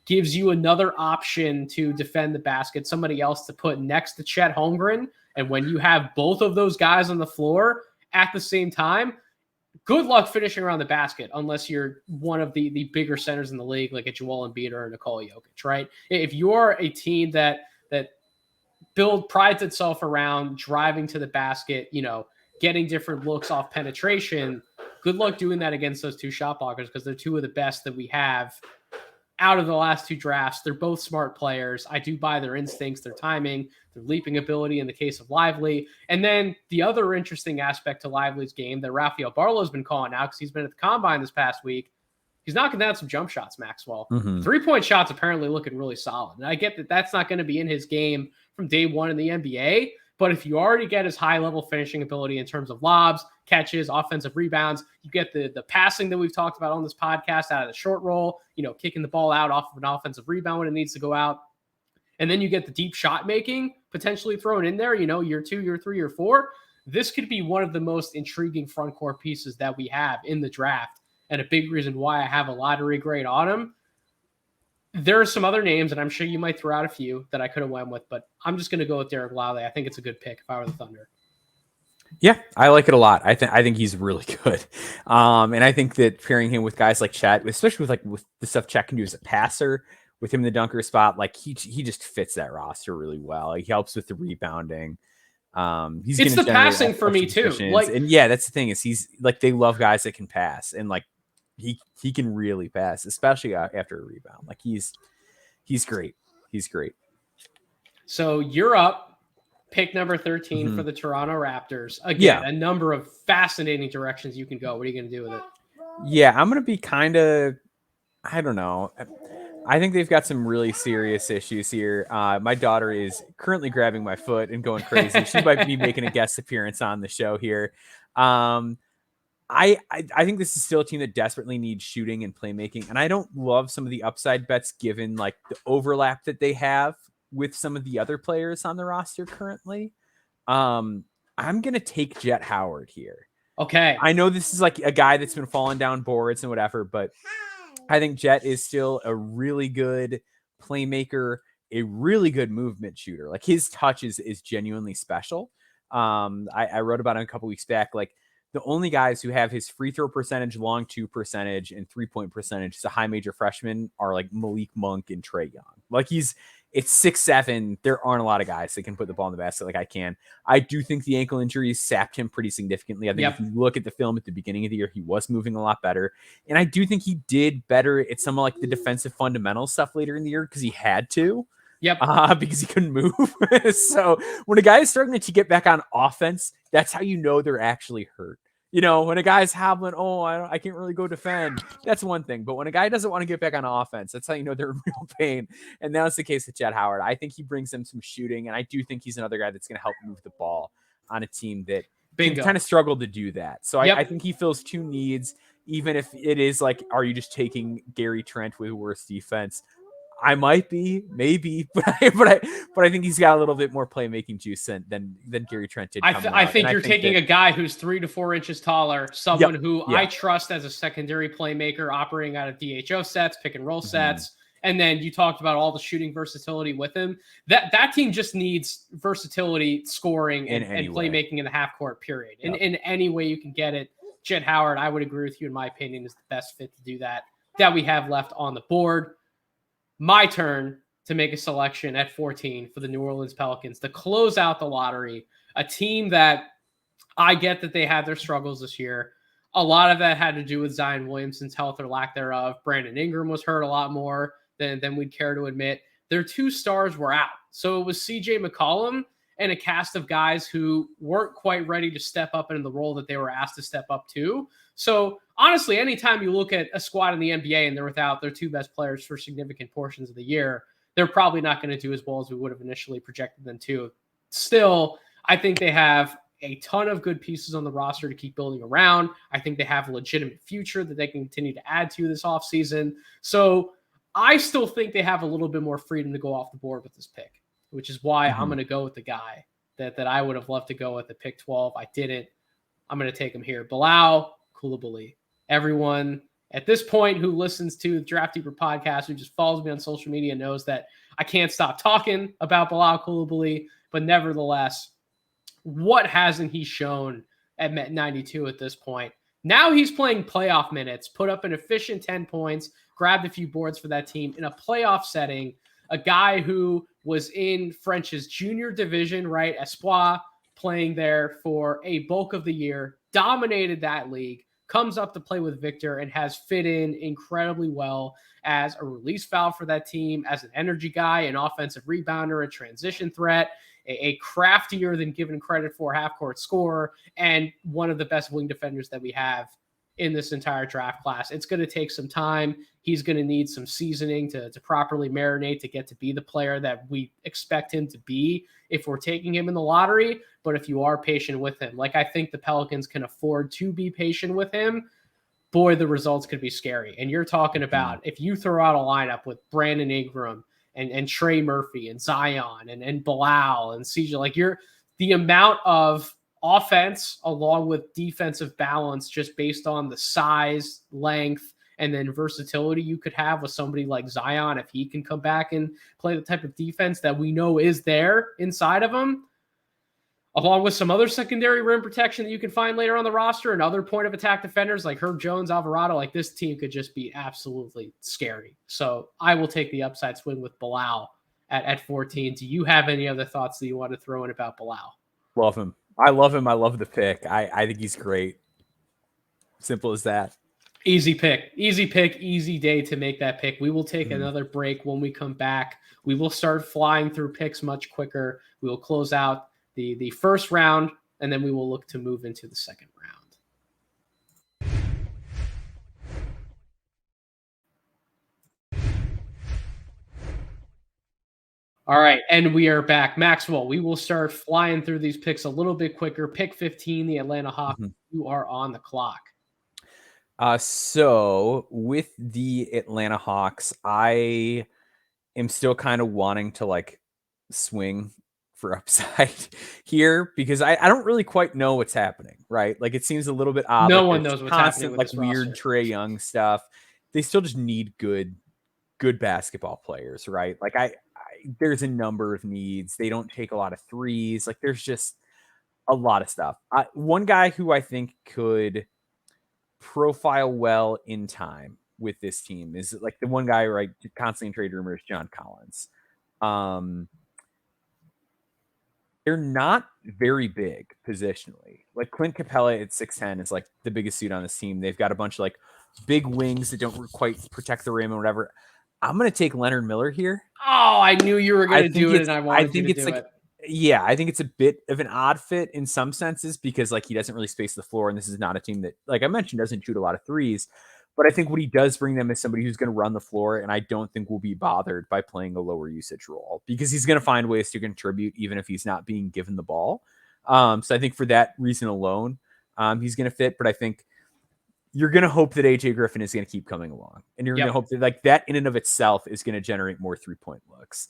gives you another option to defend the basket, somebody else to put next to Chet Holmgren. And when you have both of those guys on the floor at the same time, good luck finishing around the basket unless you're one of the bigger centers in the league, like a Joel Embiid or a Nikola Jokic, right? If you're a team that prides itself around driving to the basket, getting different looks off penetration, good luck doing that against those 2 shot blockers because they're 2 of the best that we have out of the last 2 drafts. They're both smart players. I do buy their instincts, their timing, their leaping ability in the case of Lively. And then the other interesting aspect to Lively's game that Rafael Barlow's been calling out because he's been at the Combine this past week, he's knocking down some jump shots, Maxwell. 3-point shots apparently looking really solid. And I get that that's not going to be in his game from day one in the NBA, but if you already get his high-level finishing ability in terms of lobs, catches, offensive rebounds, you get the passing that we've talked about on this podcast out of the short roll, kicking the ball out off of an offensive rebound when it needs to go out. And then you get the deep shot making potentially thrown in there, year 2, year 3, year 4. This could be one of the most intriguing front court pieces that we have in the draft. And a big reason why I have a lottery grade on him. There are some other names, and I'm sure you might throw out a few that I could have went with, but I'm just going to go with Derek Lively. I think it's a good pick if I were the Thunder. Yeah, I like it a lot. I think he's really good. And I think that pairing him with guys like Chet, especially with the stuff Chet can do as a passer, with him in the dunker spot, like he just fits that roster really well. Like, he helps with the rebounding. He's It's going to the generate passing for me extra too. possessions. Like, And yeah, that's the thing, is he's like, they love guys that can pass, and like he can really pass, especially after a rebound. Like, he's great. He's great. so you're up, pick number 13 for the Toronto Raptors. Again, Yeah. a number of fascinating directions you can go. What are you going to do with it? Yeah, I'm going to be kind of, I don't know. I think they've got some really serious issues here. My daughter is currently grabbing my foot and going crazy. She might be making a guest appearance on the show here. I think this is still a team that desperately needs shooting and playmaking, and I don't love some of the upside bets given like the overlap that they have with some of the other players on the roster currently. I'm gonna take Jet Howard here. Okay. I know this is like a guy that's been falling down boards and whatever, but I think Jet is still a really good playmaker, a really good movement shooter. Like, his touch is genuinely special. I wrote about him a couple weeks back. Like, the only guys who have his free throw percentage, long two percentage, and 3-point percentage as a high major freshman are like Malik Monk and Trae Young. Like, it's 6'7". There aren't a lot of guys that can put the ball in the basket like I can. I do think the ankle injuries sapped him pretty significantly. I think if you look at the film at the beginning of the year, he was moving a lot better. And I do think he did better at some of like the defensive fundamental stuff later in the year because he had to. Because he couldn't move. So when a guy is struggling to get back on offense, that's how you know they're actually hurt. You know, when a guy's hobbling, I can't really go defend. That's one thing. But when a guy doesn't want to get back on offense, that's how you know they're in real pain. And that's the case with Jet Howard. I think he brings them some shooting, and I do think he's another guy that's going to help move the ball on a team that kind of struggled to do that. So I think he fills two needs, even if it is like, are you just taking Gary Trent with worse defense? I might be, maybe, but I think he's got a little bit more playmaking juice than Gary Trent did. I think you're taking a guy who's 3 to 4 inches taller, someone who I trust as a secondary playmaker, operating out of DHO sets, pick and roll sets, and then you talked about all the shooting versatility with him. That team just needs versatility, scoring, and playmaking in the half court period. In any way you can get it. Jet Howard, I would agree with you, in my opinion, is the best fit to do that we have left on the board. My turn to make a selection at 14 for the New Orleans Pelicans to close out the lottery, a team that I get that they had their struggles this year. A lot of that had to do with Zion Williamson's health or lack thereof. Brandon Ingram was hurt a lot more than we'd care to admit. Their two stars were out. So it was CJ McCollum and a cast of guys who weren't quite ready to step up into the role that they were asked to step up to. So honestly, anytime you look at a squad in the NBA and they're without their two best players for significant portions of the year, they're probably not going to do as well as we would have initially projected them to. Still, I think they have a ton of good pieces on the roster to keep building around. I think they have a legitimate future that they can continue to add to this offseason. So I still think they have a little bit more freedom to go off the board with this pick, which is why I'm going to go with the guy that I would have loved to go with at pick 12. I didn't. I'm going to take him here. Bilal Coulibaly. Everyone at this point who listens to the Draft Deeper podcast, who just follows me on social media, knows that I can't stop talking about Bilal Coulibaly. But nevertheless, what hasn't he shown at Met 92 at this point? Now he's playing playoff minutes, put up an efficient 10 points, grabbed a few boards for that team in a playoff setting. A guy who was in French's junior division, right? Espoir, playing there for a bulk of the year, dominated that league, comes up to play with Victor and has fit in incredibly well as a release valve for that team, as an energy guy, an offensive rebounder, a transition threat, a craftier than given credit for half-court scorer, and one of the best wing defenders that we have in this entire draft class. It's going to take some time. He's going to need some seasoning to properly marinate to get to be the player that we expect him to be if we're taking him in the lottery. But if you are patient with him, like I think the Pelicans can afford to be patient with him, boy, the results could be scary. And you're talking about if you throw out a lineup with Brandon Ingram and Trey Murphy and Zion and Bilal and CJ, like the amount of offense along with defensive balance just based on the size, length, and then versatility you could have with somebody like Zion if he can come back and play the type of defense that we know is there inside of him. along with some other secondary rim protection that you can find later on the roster and other point of attack defenders like Herb Jones, Alvarado, like this team could just be absolutely scary. So I will take the upside swing with Bilal at 14. Do you have any other thoughts that you want to throw in about Bilal? Love him. I love him. I love the pick. I think he's great. Simple as that. Easy pick, easy day to make that pick. We will take another break. When we come back, we will start flying through picks much quicker. We will close out the first round, and then we will look to move into the second round. All right, and we are back. Maxwell, we will start flying through these picks a little bit quicker. Pick 15, the Atlanta Hawks. You are on the clock. So with the Atlanta Hawks, I am still kind of wanting to like swing for upside here because I don't really quite know what's happening, right? Like it seems a little bit odd. No like one knows what's happening with like this weird roster. Trae Young stuff. They still just need good basketball players, right? Like there's a number of needs. They don't take a lot of threes. Like there's just a lot of stuff. One guy who I think could profile well in time with this team is like the one guy, right? Constantly in trade rumors, John Collins. They're not very big positionally. Like Clint Capella at 6'10 is like the biggest suit on this team. They've got a bunch of like big wings that don't quite protect the rim or whatever. I'm going to take Leonard Miller here. Oh, I knew you were going to do it, and I wanted you to do it. Yeah, I think it's a bit of an odd fit in some senses because like he doesn't really space the floor, and this is not a team that, like I mentioned, doesn't shoot a lot of threes. But I think what he does bring them is somebody who's going to run the floor, and I don't think will be bothered by playing a lower usage role because he's going to find ways to contribute even if he's not being given the ball. So I think for that reason alone, he's going to fit. But I think you're going to hope that AJ Griffin is going to keep coming along, and you're going to hope that like that in and of itself is going to generate more 3-point looks.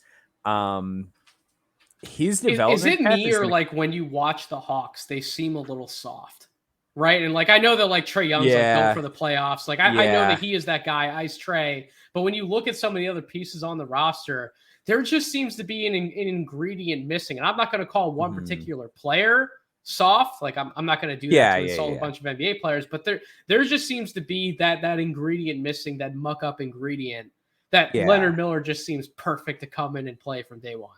His development is it me or like when you watch the Hawks, they seem a little soft, right? And like I know that like Trae Young's like built for the playoffs. Like I know that he is that guy, Ice Trae. But when you look at some of the other pieces on the roster, there just seems to be an ingredient missing. And I'm not going to call one particular player soft. Like I'm not going to do that to insult a bunch of NBA players. But there just seems to be that ingredient missing, that muck up ingredient that Leonard Miller just seems perfect to come in and play from day one.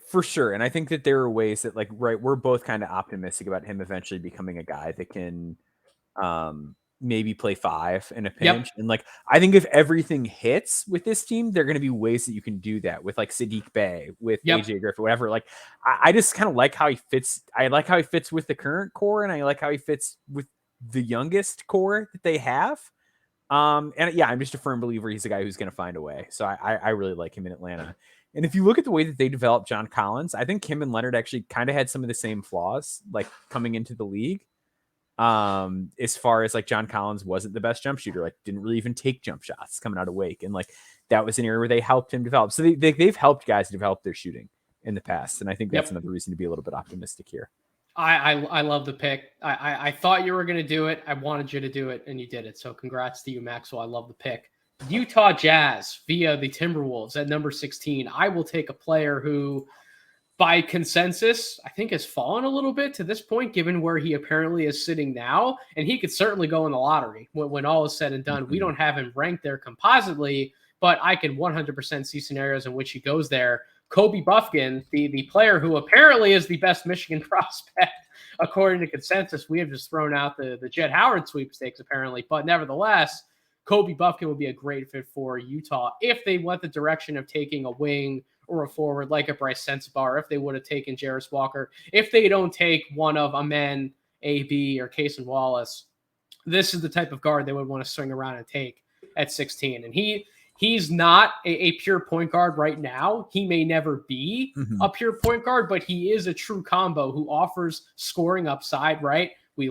For sure. And I think that there are ways that like, right, we're both kind of optimistic about him eventually becoming a guy that can maybe play 5 in a pinch. And like, I think if everything hits with this team, there are going to be ways that you can do that with like Sadiq Bey, with AJ Griffin, whatever. Like, I just kind of like how he fits. I like how he fits with the current core, and I like how he fits with the youngest core that they have. And yeah, I'm just a firm believer he's a guy who's going to find a way. So I really like him in Atlanta. And if you look at the way that they developed John Collins, I think him and Leonard actually kind of had some of the same flaws, like coming into the league. As far as like John Collins wasn't the best jump shooter, like didn't really even take jump shots coming out of Wake. And like that was an area where they helped him develop. So they've helped guys develop their shooting in the past. And I think that's another reason to be a little bit optimistic here. I love the pick. I thought you were going to do it. I wanted you to do it, and you did it. So congrats to you, Maxwell. I love the pick. Utah Jazz via the Timberwolves at number 16. I will take a player who, by consensus, I think has fallen a little bit to this point, given where he apparently is sitting now. And he could certainly go in the lottery when all is said and done. We don't have him ranked there compositely, but I can 100% see scenarios in which he goes there. Kobe Buffkin, the player who apparently is the best Michigan prospect, according to consensus. We have just thrown out the Jet Howard sweepstakes, apparently. But nevertheless, Kobe Buffkin would be a great fit for Utah if they went the direction of taking a wing or a forward like a Bryce Sensabaugh, if they would have taken Jarris Walker, if they don't take one of Amen, AB, or Cason Wallace. This is the type of guard they would want to swing around and take at 16. And he's not a pure point guard right now. He may never be a pure point guard, but he is a true combo who offers scoring upside, right? I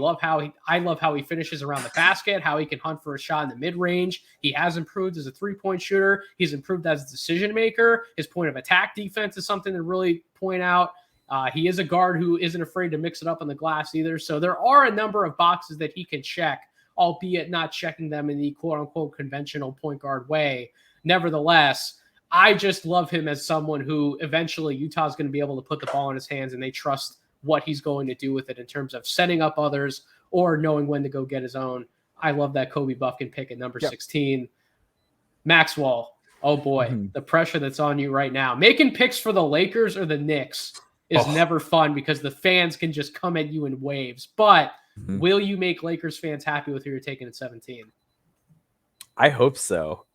love how he finishes around the basket, how he can hunt for a shot in the mid-range. He has improved as a three-point shooter. He's improved as a decision maker. His point of attack defense is something to really point out. He is a guard who isn't afraid to mix it up on the glass either. So there are a number of boxes that he can check, albeit not checking them in the quote-unquote conventional point guard way. Nevertheless, I just love him as someone who eventually Utah is going to be able to put the ball in his hands, and they trust what he's going to do with it in terms of setting up others or knowing when to go get his own. I love that Kobe Buffkin pick at number 16. Maxwell, oh boy, the pressure that's on you right now. Making picks for the Lakers or the Knicks is never fun because the fans can just come at you in waves. But will you make Lakers fans happy with who you're taking at 17? I hope so.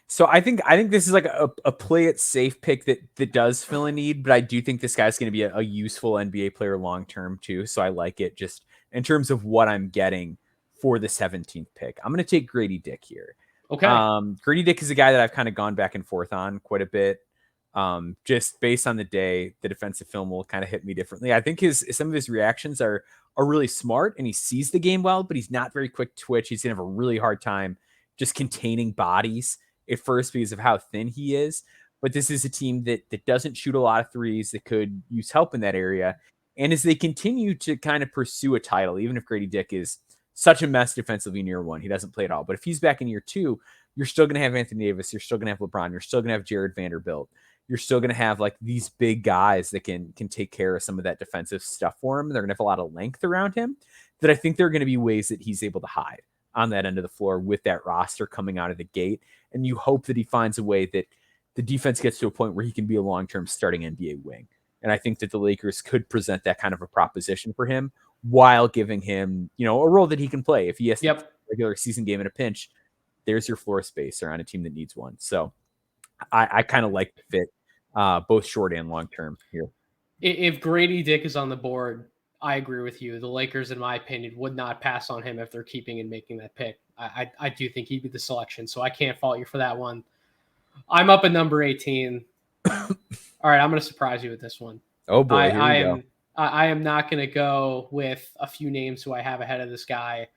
So I think this is like a play it safe pick that does fill a need, but I do think this guy's going to be a useful NBA player long term too. So I like it just in terms of what I'm getting for the 17th pick. I'm going to take Grady Dick here. Okay. Grady Dick is a guy that I've kind of gone back and forth on quite a bit. Just based on the day, the defensive film will kind of hit me differently. I think some of his reactions are really smart, and he sees the game well, but he's not very quick twitch. He's gonna have a really hard time just containing bodies at first because of how thin he is. But this is a team that doesn't shoot a lot of threes, that could use help in that area. And as they continue to kind of pursue a title, even if Grady Dick is such a mess defensively in year one, he doesn't play at all. But if he's back in year two, you're still going to have Anthony Davis. You're still going to have LeBron. You're still going to have Jared Vanderbilt. You're still going to have like these big guys that can take care of some of that defensive stuff for him. They're going to have a lot of length around him that I think there are going to be ways that he's able to hide on that end of the floor with that roster coming out of the gate. And you hope that he finds a way that the defense gets to a point where he can be a long-term starting NBA wing. And I think that the Lakers could present that kind of a proposition for him while giving him, a role that he can play. If he has a regular season game in a pinch, there's your floor spacer on a team that needs one. So I kind of like the fit, both short and long term here. If Grady Dick is on the board, I agree with you. The Lakers, in my opinion, would not pass on him if they're keeping and making that pick. I do think he'd be the selection, so I can't fault you for that one. I'm up at number 18. All right, I'm going to surprise you with this one. Oh boy, I am not going to go with a few names who I have ahead of this guy,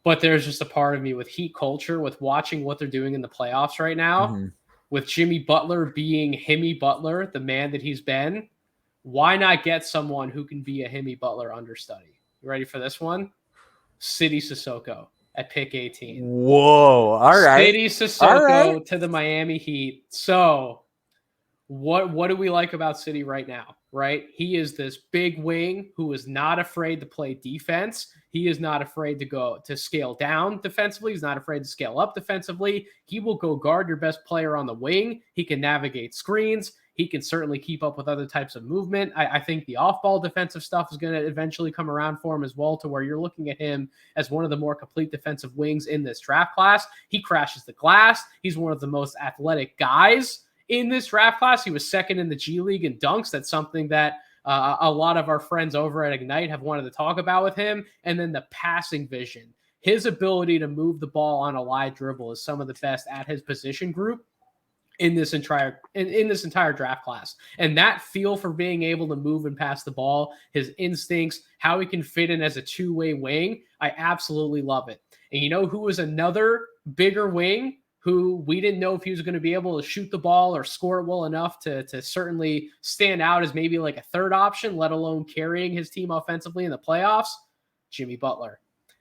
but there's just a part of me with Heat culture, with watching what they're doing in the playoffs right now, with Jimmy Butler being Himmy Butler, the man that he's been. Why not get someone who can be a Himmy Butler understudy? You ready for this one? City Sissoko at pick 18. Whoa, all right. City Sissoko to the Miami Heat. So what do we like about City right now, right? He is this big wing who is not afraid to play defense. He is not afraid to scale down defensively. He's not afraid to scale up defensively. He will go guard your best player on the wing. He can navigate screens. He can certainly keep up with other types of movement. I think the off-ball defensive stuff is going to eventually come around for him as well, to where you're looking at him as one of the more complete defensive wings in this draft class. He crashes the glass. He's one of the most athletic guys in this draft class. He was second in the G League in dunks. That's something that a lot of our friends over at Ignite have wanted to talk about with him. And then the passing vision. His ability to move the ball on a live dribble is some of the best at his position group in this entire draft class. And that feel for being able to move and pass the ball, his instincts, how he can fit in as a two-way wing, I absolutely love it. And you know who is another bigger wing who we didn't know if he was going to be able to shoot the ball or score it well enough to certainly stand out as maybe like a third option, let alone carrying his team offensively in the playoffs? Jimmy Butler.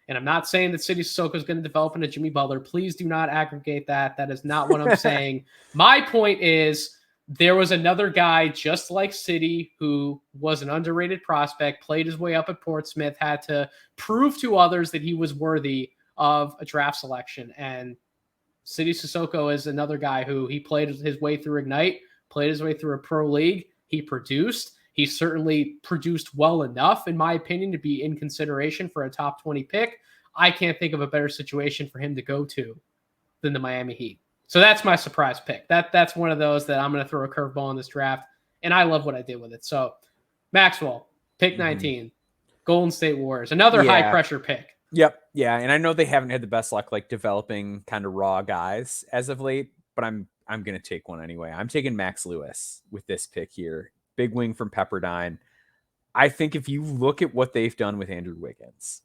And I'm not saying that City Sissoko is going to develop into Jimmy Butler. Please do not aggregate that. That is not what I'm saying. My point is there was another guy just like City who was an underrated prospect, played his way up at Portsmouth, had to prove to others that he was worthy of a draft selection. And City Sissoko is another guy who he played his way through Ignite, played his way through a pro league. He produced. He certainly produced well enough, in my opinion, to be in consideration for a top 20 pick. I can't think of a better situation for him to go to than the Miami Heat. So that's my surprise pick. That's one of those that I'm going to throw a curveball in this draft, and I love what I did with it. So Maxwell, pick 19, Golden State Warriors, another high-pressure pick. Yep, yeah, and I know they haven't had the best luck like developing kind of raw guys as of late, but I'm going to take one anyway. I'm taking Max Lewis with this pick here. Big wing from Pepperdine. I think if you look at what they've done with Andrew Wiggins,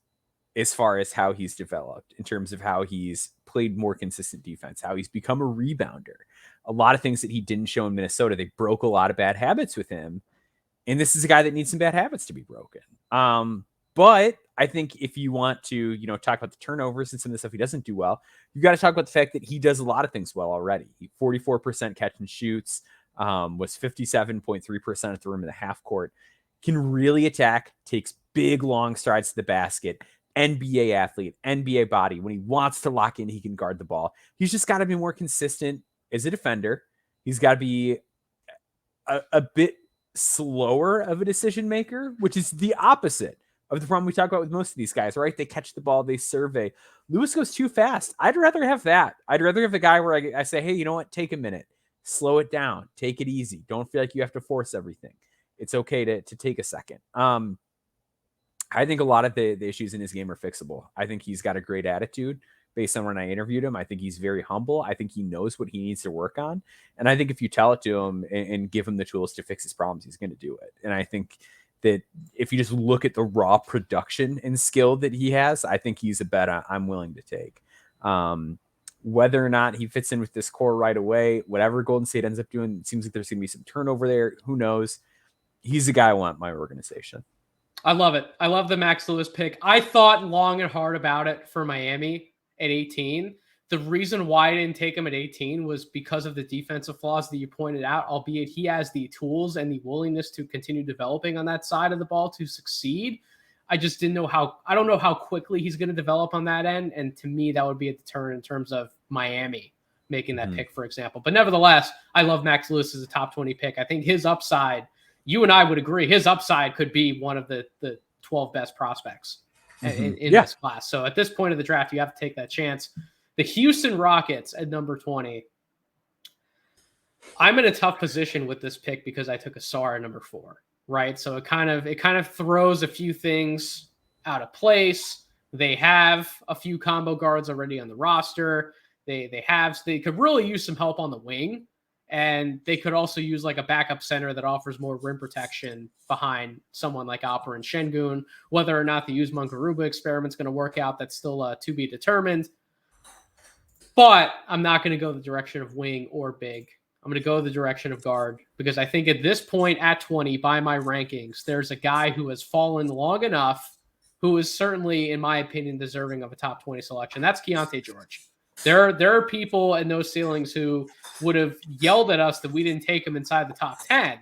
as far as how he's developed in terms of how he's played more consistent defense, how he's become a rebounder, a lot of things that he didn't show in Minnesota, they broke a lot of bad habits with him. And this is a guy that needs some bad habits to be broken. But I think if you want to, talk about the turnovers and some of the stuff he doesn't do well, you've got to talk about the fact that he does a lot of things well already. 44% catch and shoots, was 57.3% at the rim in the half court. can really attack, takes big, long strides to the basket, NBA athlete, NBA body. When he wants to lock in, he can guard the ball. He's just got to be more consistent as a defender. He's got to be a bit slower of a decision maker, which is the opposite of the problem we talk about with most of these guys, right? They catch the ball, they survey. Lewis goes too fast. I'd rather have that. I'd rather have the guy where I say, hey, you know what? Take a minute. Slow it down. Take it easy. Don't feel like you have to force everything. It's okay to take a second. I think a lot of the issues in his game are fixable. I think he's got a great attitude based on when I interviewed him. I think he's very humble. I think he knows what he needs to work on. And I think if you tell it to him and give him the tools to fix his problems, he's going to do it. And I think that if you just look at the raw production and skill that he has, I think he's a bet I'm willing to take. Whether or not he fits in with this core right away, whatever Golden State ends up doing, it seems like there's going to be some turnover there. Who knows? He's the guy I want in my organization. I love it. I love the Max Lewis pick. I thought long and hard about it for Miami at 18. The reason why I didn't take him at 18 was because of the defensive flaws that you pointed out, albeit he has the tools and the willingness to continue developing on that side of the ball to succeed. I just didn't know I don't know how quickly he's going to develop on that end. And to me, that would be a deterrent in terms of Miami making that pick, for example. But nevertheless, I love Max Lewis as a top 20 pick. I think his upside, you and I would agree, his upside could be one of the 12 best prospects in this class. So at this point of the draft, you have to take that chance. The Houston Rockets at number 20. I'm in a tough position with this pick because I took a Sarr at number 4, right? So it kind of throws a few things out of place. They have a few combo guards already on the roster. They could really use some help on the wing. And they could also use like a backup center that offers more rim protection behind someone like Alperen Şengün. Whether or not the Usman Garuba experiment is going to work out, that's still to be determined. But I'm not going to go the direction of wing or big. I'm going to go the direction of guard because I think at this point at 20, by my rankings, there's a guy who has fallen long enough who is certainly, in my opinion, deserving of a top 20 selection. That's Keyonte George. There are people in those ceilings who would have yelled at us that we didn't take him inside the top 10,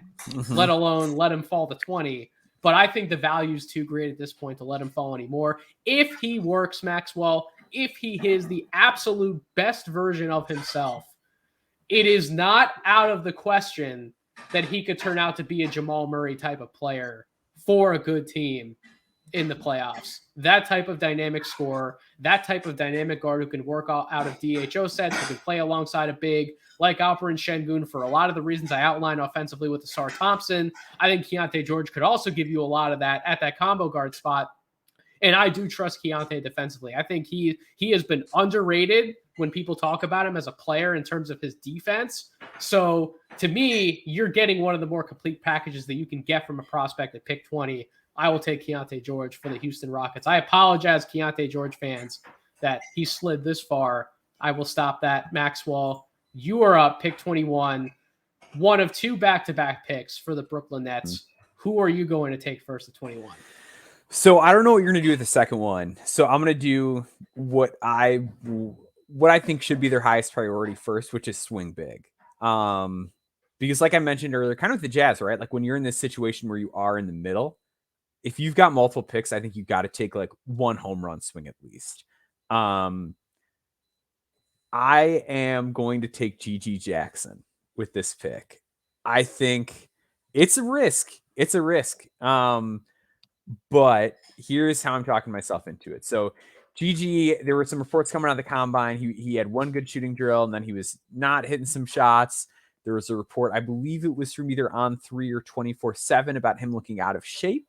let alone let him fall to 20. But I think the value is too great at this point to let him fall anymore. If he works, Maxwell, if he is the absolute best version of himself, it is not out of the question that he could turn out to be a Jamal Murray type of player for a good team in the playoffs. That type of dynamic scorer, that type of dynamic guard who can work out of DHO sets, who can play alongside a big like Alperen Şengün for a lot of the reasons I outlined offensively with the Sarr Thompson. I think Keyonte George could also give you a lot of that at that combo guard spot. And I do trust Keyonte defensively. I think he has been underrated when people talk about him as a player in terms of his defense. So to me, you're getting one of the more complete packages that you can get from a prospect at pick 20. I will take Keyonte George for the Houston Rockets. I apologize, Keyonte George fans, that he slid this far. I will stop that. Maxwell, you are up, pick 21. One of 2 back-to-back picks for the Brooklyn Nets. Who are you going to take first at 21? So I don't know what you're going to do with the second one. So I'm going to do what I think should be their highest priority first, which is swing big. Because like I mentioned earlier, kind of with the Jazz, right? Like when you're in this situation where you are in the middle, if you've got multiple picks, I think you've got to take like one home run swing at least. I am going to take G.G. Jackson with this pick. I think it's a risk. It's a risk. But here's how I'm talking myself into it. So GG, there were some reports coming out of the combine. He had one good shooting drill, and then he was not hitting some shots. There was a report, I believe it was from either On3 or 24/7 about him looking out of shape.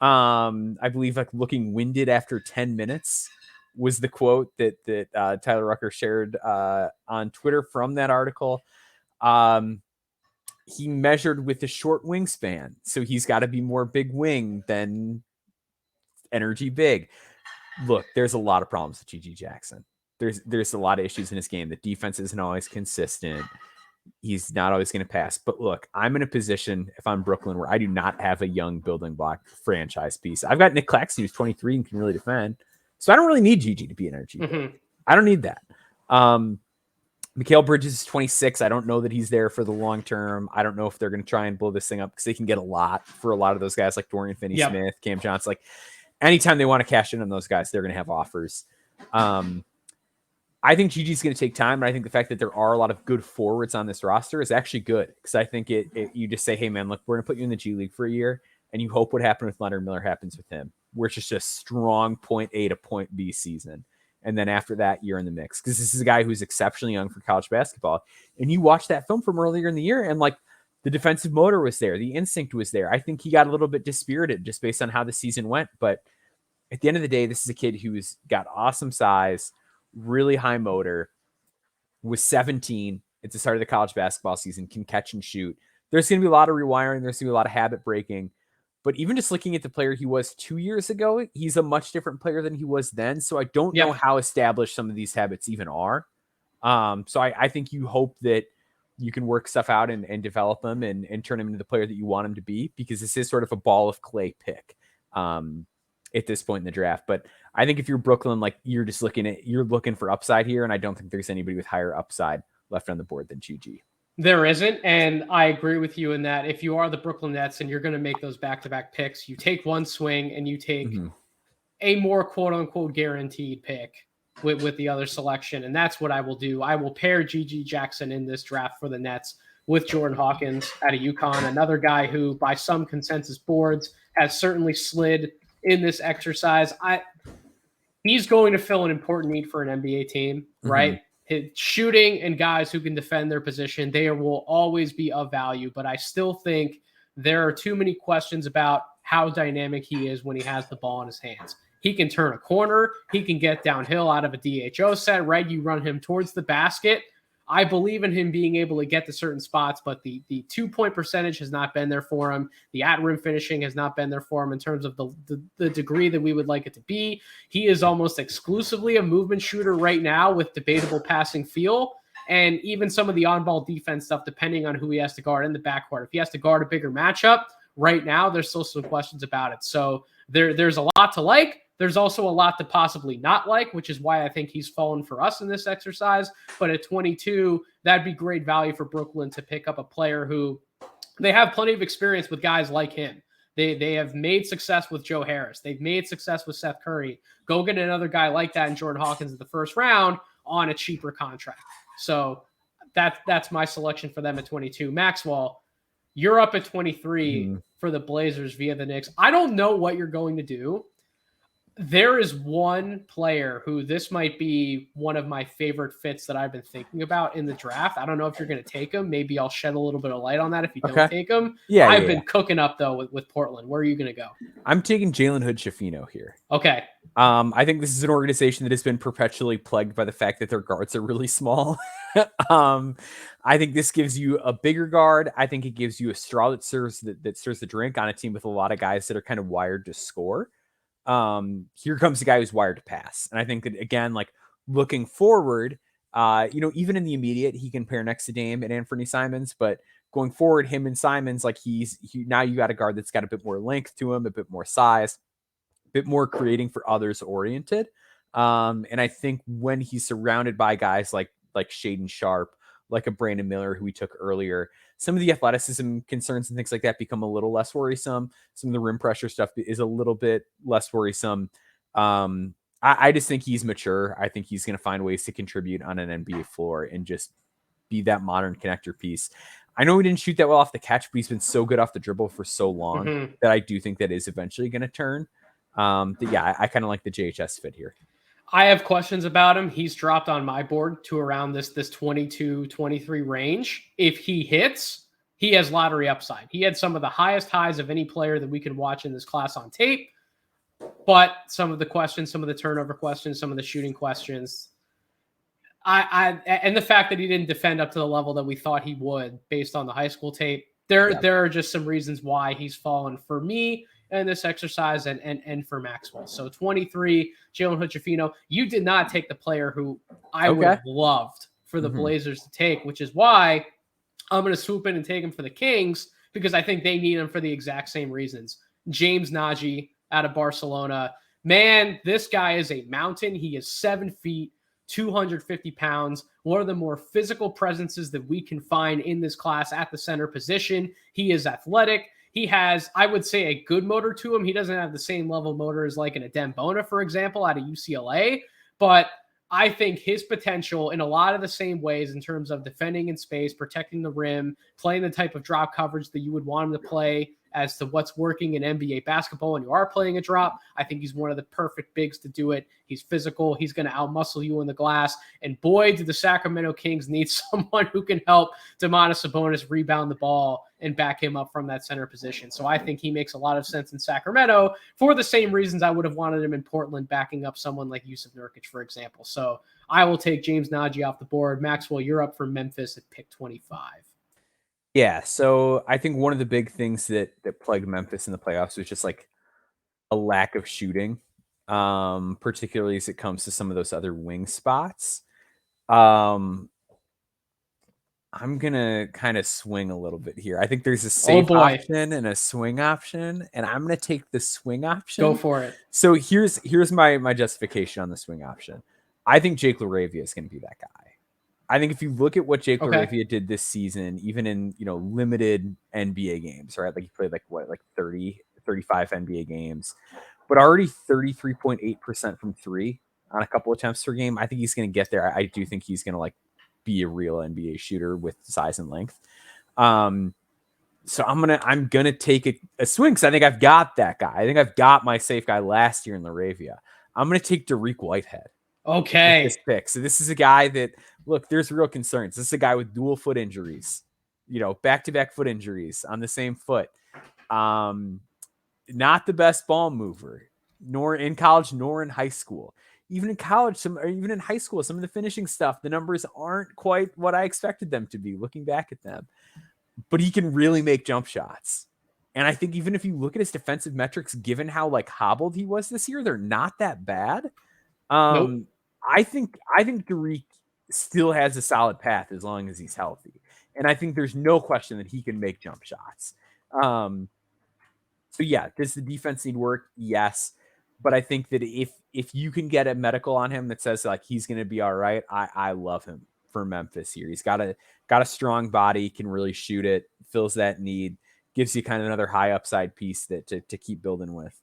I believe like looking winded after 10 minutes was the quote that Tyler Rucker shared on Twitter from that article. He measured with a short wingspan, so he's got to be more big wing than energy big. Look, there's a lot of problems with GG Jackson. There's a lot of issues in his game. The defense isn't always consistent. He's not always going to pass. But look, I'm in a position, if I'm Brooklyn, where I do not have a young building block franchise piece. I've got Nick Claxton, who's 23 and can really defend. So I don't really need GG to be energy. I don't need that. Mikal Bridges is 26. I don't know that he's there for the long term. I don't know if they're going to try and blow this thing up because they can get a lot for a lot of those guys like Dorian Finney-Smith, Cam Johnson. Like anytime they want to cash in on those guys, they're going to have offers. I think Gigi's going to take time, and I think the fact that there are a lot of good forwards on this roster is actually good because I think you just say, hey, man, look, we're going to put you in the G League for a year, and you hope what happened with Leonard Miller happens with him, where it's just a strong point A to point B season. And then after that, you're in the mix because this is a guy who's exceptionally young for college basketball. And you watch that film from earlier in the year, and like the defensive motor was there, the instinct was there. I think he got a little bit dispirited just based on how the season went. But at the end of the day, this is a kid who's got awesome size, really high motor, was 17 at the start of the college basketball season, can catch and shoot. There's going to be a lot of rewiring. There's going to be a lot of habit breaking. But even just looking at the player he was 2 years ago, he's a much different player than he was then. So I don't know how established some of these habits even are. So I think you hope that you can work stuff out and develop them and turn him into the player that you want him to be, because this is sort of a ball of clay pick at this point in the draft. But I think if you're Brooklyn, like you're looking for upside here. And I don't think there's anybody with higher upside left on the board than Gigi. There isn't, and I agree with you in that if you are the Brooklyn Nets and you're going to make those back-to-back picks, you take one swing and you take a more quote-unquote guaranteed pick with the other selection, and that's what I will do. I will pair Gigi Jackson in this draft for the Nets with Jordan Hawkins out of UConn, another guy who, by some consensus boards, has certainly slid in this exercise. He's going to fill an important need for an NBA team, right? Shooting and guys who can defend their position, they will always be of value. But I still think there are too many questions about how dynamic he is when he has the ball in his hands. He can turn a corner. He can get downhill out of a DHO set, right? You run him towards the basket. I believe in him being able to get to certain spots, but the 2-point percentage has not been there for him. The at-rim finishing has not been there for him in terms of the degree that we would like it to be. He is almost exclusively a movement shooter right now with debatable passing feel, and even some of the on-ball defense stuff, depending on who he has to guard in the backcourt. If he has to guard a bigger matchup, right now there's still some questions about it. So there's a lot to like. There's also a lot to possibly not like, which is why I think he's fallen for us in this exercise. But at 22, that'd be great value for Brooklyn to pick up a player who they have plenty of experience with guys like him. They have made success with Joe Harris. They've made success with Seth Curry. Go get another guy like that in Jordan Hawkins in the first round on a cheaper contract. So that's my selection for them at 22. Maxwell, you're up at 23 for the Blazers via the Knicks. I don't know what you're going to do. There is one player who this might be one of my favorite fits that I've been thinking about in the draft. I don't know if you're going to take him. Maybe I'll shed a little bit of light on that if you don't take him. I've been cooking up, though, with Portland. Where are you going to go? I'm taking Jalen Hood-Schifino here. Okay. I think this is an organization that has been perpetually plagued by the fact that their guards are really small. I think this gives you a bigger guard. I think it gives you a straw that serves the drink on a team with a lot of guys that are kind of wired to score. Here comes the guy who's wired to pass. And I think that, again, like looking forward, even in the immediate, he can pair next to Dame and Anthony Simons, but going forward, him and Simons, like now you got a guard that's got a bit more length to him, a bit more size, a bit more creating for others oriented. And I think when he's surrounded by guys like Shaden Sharp, like a Brandon Miller who we took earlier, some of the athleticism concerns and things like that become a little less worrisome. Some of the rim pressure stuff is a little bit less worrisome. I just think he's mature. I think he's going to find ways to contribute on an NBA floor and just be that modern connector piece. I know he didn't shoot that well off the catch, but he's been so good off the dribble for so long that I do think that is eventually going to turn. I kind of like the JHS fit here. I have questions about him. He's dropped on my board to around this 22, 23 range. If he hits, he has lottery upside. He had some of the highest highs of any player that we could watch in this class on tape. But some of the questions, some of the turnover questions, some of the shooting questions, and the fact that he didn't defend up to the level that we thought he would based on the high school tape, there are just some reasons why he's fallen for me in this exercise and for Maxwell. So 23, Jalen Hood-Schifino. You did not take the player who I would have loved for the Blazers to take, which is why I'm going to swoop in and take him for the Kings, because I think they need him for the exact same reasons. James Nagy out of Barcelona. Man, this guy is a mountain. He is 7 feet, 250 pounds, one of the more physical presences that we can find in this class at the center position. He is athletic. He has, I would say, a good motor to him. He doesn't have the same level of motor as like an Adem Bona, for example, out of UCLA, but I think his potential in a lot of the same ways in terms of defending in space, protecting the rim, playing the type of drop coverage that you would want him to play as to what's working in NBA basketball when you are playing a drop. I think he's one of the perfect bigs to do it. He's physical. He's going to outmuscle you in the glass. And boy, do the Sacramento Kings need someone who can help Domantas Sabonis rebound the ball and back him up from that center position. So I think he makes a lot of sense in Sacramento for the same reasons I would have wanted him in Portland, backing up someone like Yusuf Nurkic, for example. So I will take James Nagy off the board. Maxwell, you're up for Memphis at pick 25. Yeah, so I think one of the big things that plagued Memphis in the playoffs was just like a lack of shooting, particularly as it comes to some of those other wing spots. I'm gonna kind of swing a little bit here. I think there's a safe option and a swing option, and I'm gonna take the swing option. Go for it. So here's my justification on the swing option. I think Jake LaRavia is gonna be that guy. I think if you look at what Jake LaRavia did this season, even in, limited NBA games, right? Like he played like 30, 35 NBA games, but already 33.8% from three on a couple attempts per game. I think he's going to get there. I do think he's going to be a real NBA shooter with size and length. So I'm going to take a swing because I think I've got that guy. I think I've got my safe guy last year in LaRavia. I'm going to take Dariq Whitehead. Okay. This pick. So this is a guy that, look, there's real concerns. This is a guy with dual foot injuries, back-to-back foot injuries on the same foot. Not the best ball mover, nor in college, nor in high school. Even in college, even in high school, some of the finishing stuff, the numbers aren't quite what I expected them to be looking back at them. But he can really make jump shots. And I think even if you look at his defensive metrics, given how hobbled he was this year, they're not that bad. Nope. I think Dariq still has a solid path as long as he's healthy. And I think there's no question that he can make jump shots. So yeah, does the defense need work? Yes. But I think that if you can get a medical on him that says he's going to be all right, I love him for Memphis here. He's got a strong body, can really shoot it, fills that need, gives you kind of another high upside piece that to keep building with.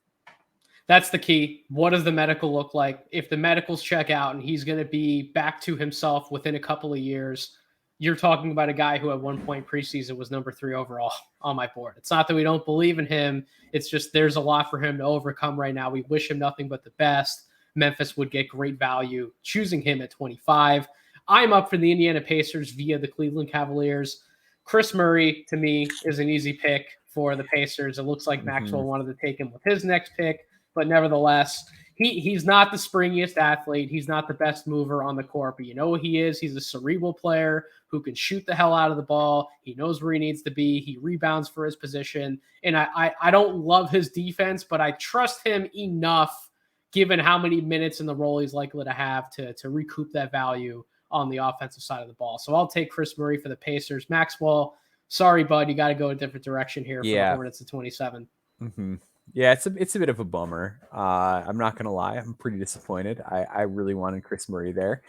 That's the key. What does the medical look like? If the medicals check out and he's going to be back to himself within a couple of years, you're talking about a guy who at one point preseason was number 3 overall on my board. It's not that we don't believe in him. It's just there's a lot for him to overcome right now. We wish him nothing but the best. Memphis would get great value choosing him at 25. I'm up for the Indiana Pacers via the Cleveland Cavaliers. Chris Murray, to me, is an easy pick for the Pacers. It looks like Maxwell wanted to take him with his next pick. But nevertheless, he's not the springiest athlete. He's not the best mover on the court. But you know what he is? He's a cerebral player who can shoot the hell out of the ball. He knows where he needs to be. He rebounds for his position. And I don't love his defense, but I trust him enough, given how many minutes in the role he's likely to have, to recoup that value on the offensive side of the ball. So I'll take Chris Murray for the Pacers. Maxwell, sorry, bud, you got to go a different direction here for the Hornets at 27. Mm-hmm. Yeah, it's a bit of a bummer. I'm not gonna lie, I'm pretty disappointed. I really wanted Chris Murray there,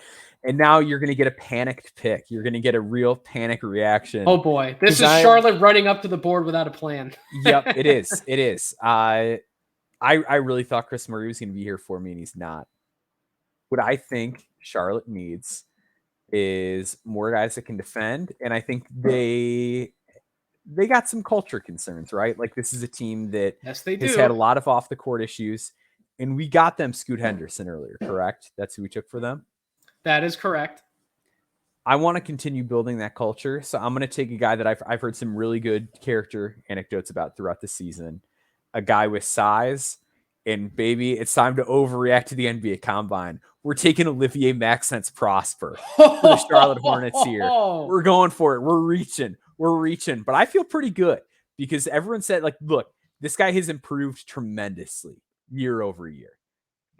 and now you're gonna get a panicked pick. You're gonna get a real panic reaction. Oh boy, this is Charlotte running up to the board without a plan. Yep, it is. It is. I really thought Chris Murray was gonna be here for me, and he's not. What I think Charlotte needs is more guys that can defend, and I think they got some culture concerns, right? This is a team that has had a lot of off the court issues, and we got them Scoot Henderson earlier, correct? That's who we took for them. That is correct. I want to continue building that culture. So I'm going to take a guy that I've heard some really good character anecdotes about throughout the season, a guy with size, and baby, it's time to overreact to the NBA Combine. We're taking Olivier Maxence Prosper for the Charlotte Hornets here. We're going for it. We're reaching, but I feel pretty good because everyone said, look, this guy has improved tremendously year over year.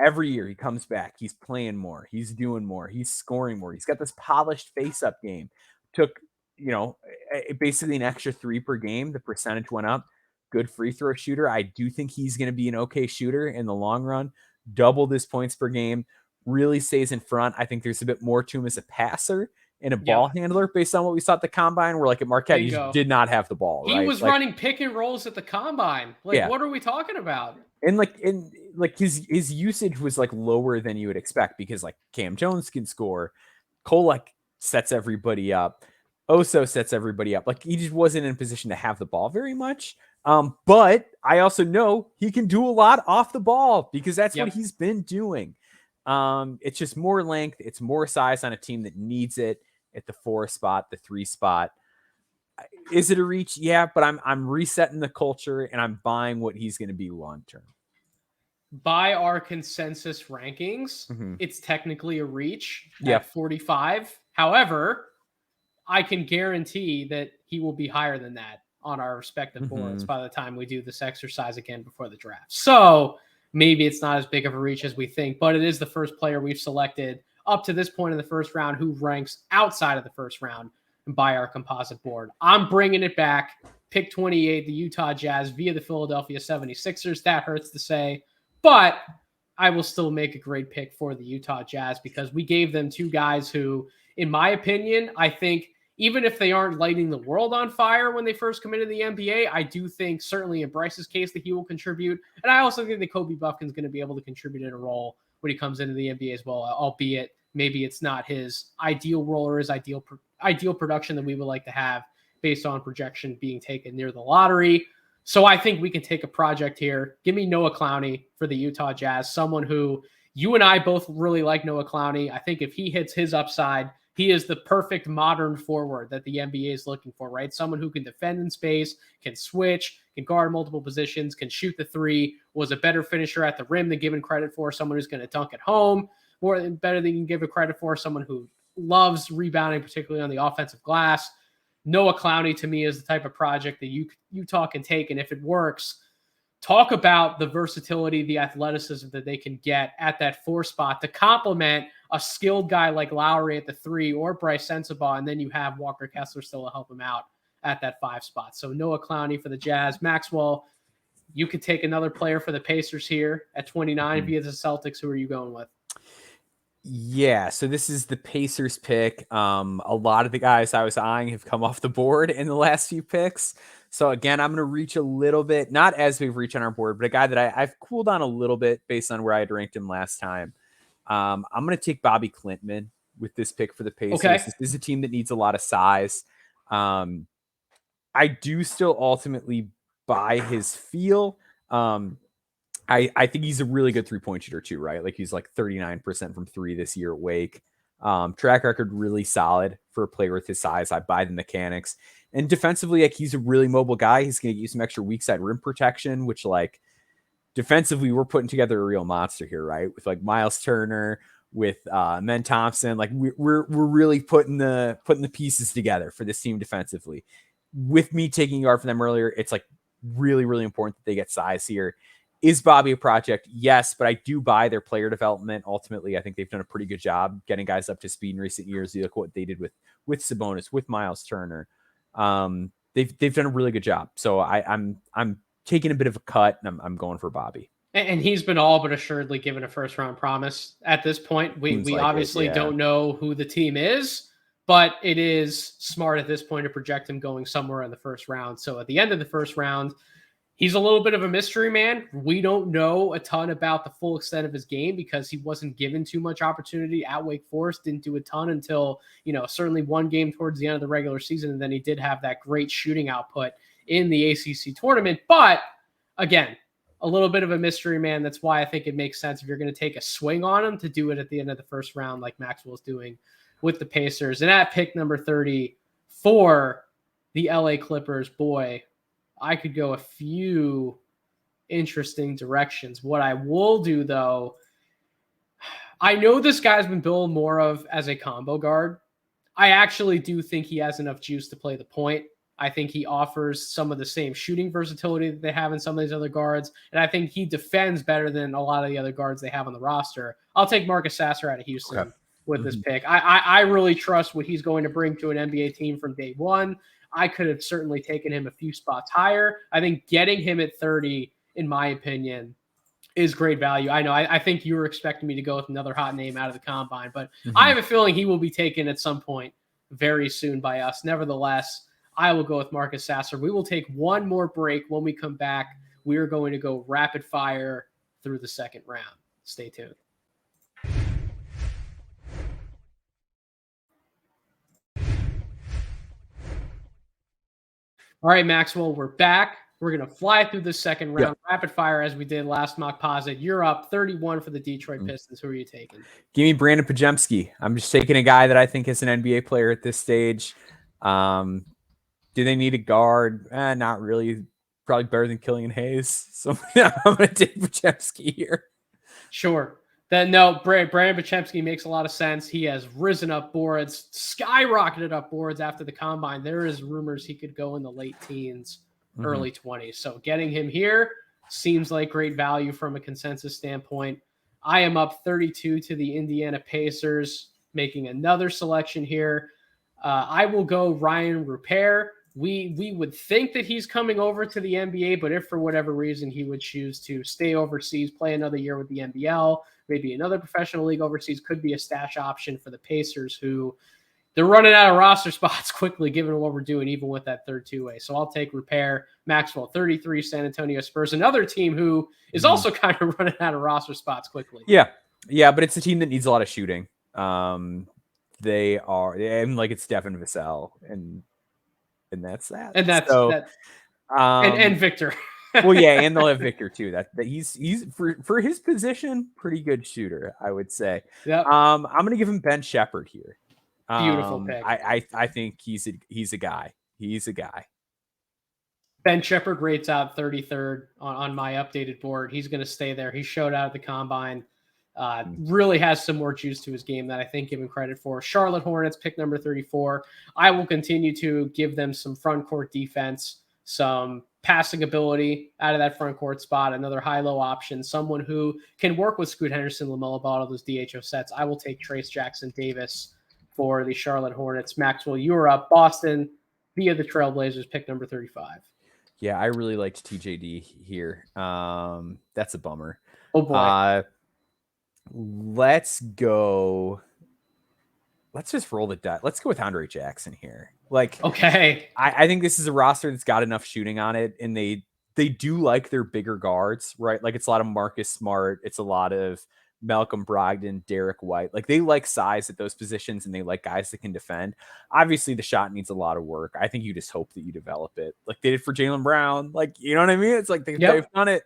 Every year he comes back, he's playing more, he's doing more, he's scoring more. He's got this polished face-up game. Took, basically an extra 3 per game. The percentage went up. Good free throw shooter. I do think he's going to be an okay shooter in the long run. Doubled his points per game. really stays in front. I think there's a bit more to him as a passer and a Yep. ball handler based on what we saw at the combine, where like at Marquette, he just Bingo. did not have the ball, He right? was Like, running pick and rolls at the combine. Like, yeah. what are we talking about? And like his usage was like lower than you would expect because like Cam Jones can score, Kolek sets everybody up, Oso sets everybody up. Like he just wasn't in a position to have the ball very much. But I also know he can do a lot off the ball because that's what he's been doing. It's just more length, it's more size on a team that needs it at the 4 spot, the 3 spot. Is it a reach? Yeah, but I'm resetting the culture and I'm buying what he's going to be long term. By our consensus rankings, it's technically a reach at 45. However, I can guarantee that he will be higher than that on our respective boards by the time we do this exercise again before the draft. So maybe it's not as big of a reach as we think, but it is the first player we've selected up to this point in the first round who ranks outside of the first round by our composite board. I'm bringing it back. Pick 28, the Utah Jazz via the Philadelphia 76ers. That hurts to say, but I will still make a great pick for the Utah Jazz because we gave them 2 guys who, in my opinion, I think even if they aren't lighting the world on fire when they first come into the NBA, I do think certainly in Bryce's case that he will contribute. And I also think that Kobe Buffkin's going to be able to contribute in a role when he comes into the NBA as well, albeit maybe it's not his ideal role or his ideal production that we would like to have based on projection being taken near the lottery. So I think we can take a project here. Give me Noah Clowney for the Utah Jazz, someone who you and I both really like Noah Clowney. I think if he hits his upside, he is the perfect modern forward that the NBA is looking for, right? Someone who can defend in space, can switch, can guard multiple positions, can shoot the 3, was a better finisher at the rim than given credit for, someone who's going to dunk at home, better than you can give it credit for, someone who loves rebounding, particularly on the offensive glass. Noah Clowney, to me, is the type of project that Utah can take, and if it works, talk about the versatility, the athleticism that they can get at that 4 spot to complement a skilled guy like Lowry at the 3 or Bryce Sensabaugh, and then you have Walker Kessler still to help him out at that 5 spot. So Noah Clowney for the Jazz. Maxwell, you could take another player for the Pacers here at 29 via the Celtics. Who are you going with? Yeah, so this is the Pacers pick. A lot of the guys I was eyeing have come off the board in the last few picks. So again, I'm going to reach a little bit, not as we've reached on our board, but a guy that I've cooled on a little bit based on where I had ranked him last time. I'm going to take Bobby Klintman with this pick for the Pacers. Okay. This is a team that needs a lot of size. I do still ultimately buy his feel. I think he's a really good 3-point shooter too, right? Like he's like 39% from 3 this year at Wake. Track record really solid for a player with his size. I buy the mechanics. And defensively, like he's a really mobile guy. He's going to use some extra weak side rim protection, which like defensively, we're putting together a real monster here, right? With like Miles Turner, with Men Thompson. Like we're really putting the pieces together for this team defensively. With me taking guard for them earlier, it's like really, really important that they get size here. Is Bobby a project? Yes, but I do buy their player development. Ultimately, I think they've done a pretty good job getting guys up to speed in recent years. You look what they did with Sabonis, with Miles Turner. They've done a really good job. So I'm taking a bit of a cut, and I'm going for Bobby. And he's been all but assuredly given a first-round promise at this point. We like obviously don't know who the team is, but it is smart at this point to project him going somewhere in the first round. So at the end of the first round, he's a little bit of a mystery man. We don't know a ton about the full extent of his game because he wasn't given too much opportunity at Wake Forest, didn't do a ton until, certainly one game towards the end of the regular season. And then he did have that great shooting output in the ACC tournament. But again, a little bit of a mystery man. That's why I think it makes sense if you're going to take a swing on him to do it at the end of the first round, like Maxwell's doing with the Pacers. And at pick number 30 for the LA Clippers, boy, I could go a few interesting directions. What I will do, though, I know this guy's been billed more of as a combo guard. I actually do think he has enough juice to play the point. I think he offers some of the same shooting versatility that they have in some of these other guards. And I think he defends better than a lot of the other guards they have on the roster. I'll take Marcus Sasser out of Houston with this pick. I really trust what he's going to bring to an NBA team from day one. I could have certainly taken him a few spots higher. I think getting him at 30, in my opinion, is great value. I know. I think you were expecting me to go with another hot name out of the combine, but I have a feeling he will be taken at some point very soon by us. Nevertheless, I will go with Marcus Sasser. We will take one more break. When we come back, we are going to go rapid fire through the second round. Stay tuned. All right, Maxwell, we're back. We're going to fly through the second round, rapid fire as we did last Mockposite. You're up 31 for the Detroit Pistons. Who are you taking? Give me Brandon Pajemski. I'm just taking a guy that I think is an NBA player at this stage. Do they need a guard? Not really. Probably better than Killian Hayes. So I'm going to take Pajemski here. Sure. Then no, Brandon Pajemski makes a lot of sense. He has risen up boards, skyrocketed up boards after the combine. There is rumors he could go in the late teens, early 20s. So getting him here seems like great value from a consensus standpoint. I am up 32 to the Indiana Pacers, making another selection here. I will go Ryan Rupert. We would think that he's coming over to the NBA, but if for whatever reason he would choose to stay overseas, play another year with the NBL, maybe another professional league overseas, could be a stash option for the Pacers, who they're running out of roster spots quickly given what we're doing, even with that third two-way. So I'll take Rupert. Maxwell, 33, San Antonio Spurs, another team who is also kind of running out of roster spots quickly. Yeah, but it's a team that needs a lot of shooting. They are, and like it's Stefan Vassell, and that's that. And that's so, that. And Victor. Well, yeah, and they'll have Victor too. That he's for his position, pretty good shooter, I would say. Yep. I'm gonna give him Ben Shepherd here. Beautiful pick. I think he's a guy. He's a guy. Ben Shepherd rates out 33rd on my updated board. He's going to stay there. He showed out at the combine. Really has some more juice to his game that I think give him credit for. Charlotte Hornets, pick number 34. I will continue to give them some front court defense, some passing ability out of that front court spot, another high-low option, someone who can work with Scoot Henderson, LaMelo Ball, those DHO sets. I will take Trace Jackson Davis for the Charlotte Hornets. Maxwell, you are up. Boston via the Trailblazers, pick number 35. Yeah, I really liked TJD here. That's a bummer. Oh boy. Let's go. Let's just roll the dice. Let's go with Andre Jackson here. Like, okay, I think this is a roster that's got enough shooting on it, and they do like their bigger guards, right? Like it's a lot of Marcus Smart, it's a lot of Malcolm Brogdon, Derek White. Like they like size at those positions, and they like guys that can defend. Obviously, the shot needs a lot of work. I think you just hope that you develop it, like they did for Jaylen Brown. Like, you know what I mean? It's like they've done it.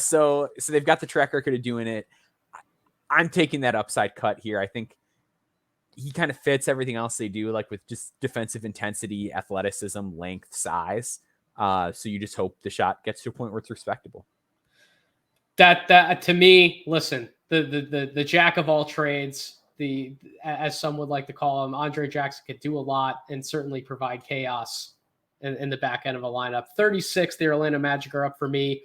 So they've got the track record of doing it. I'm taking that upside cut here. I think he kind of fits everything else they do, like with just defensive intensity, athleticism, length, size. So you just hope the shot gets to a point where it's respectable. That to me, listen, the jack of all trades, as some would like to call him, Andre Jackson could do a lot and certainly provide chaos in the back end of a lineup. 36, the Orlando Magic are up for me.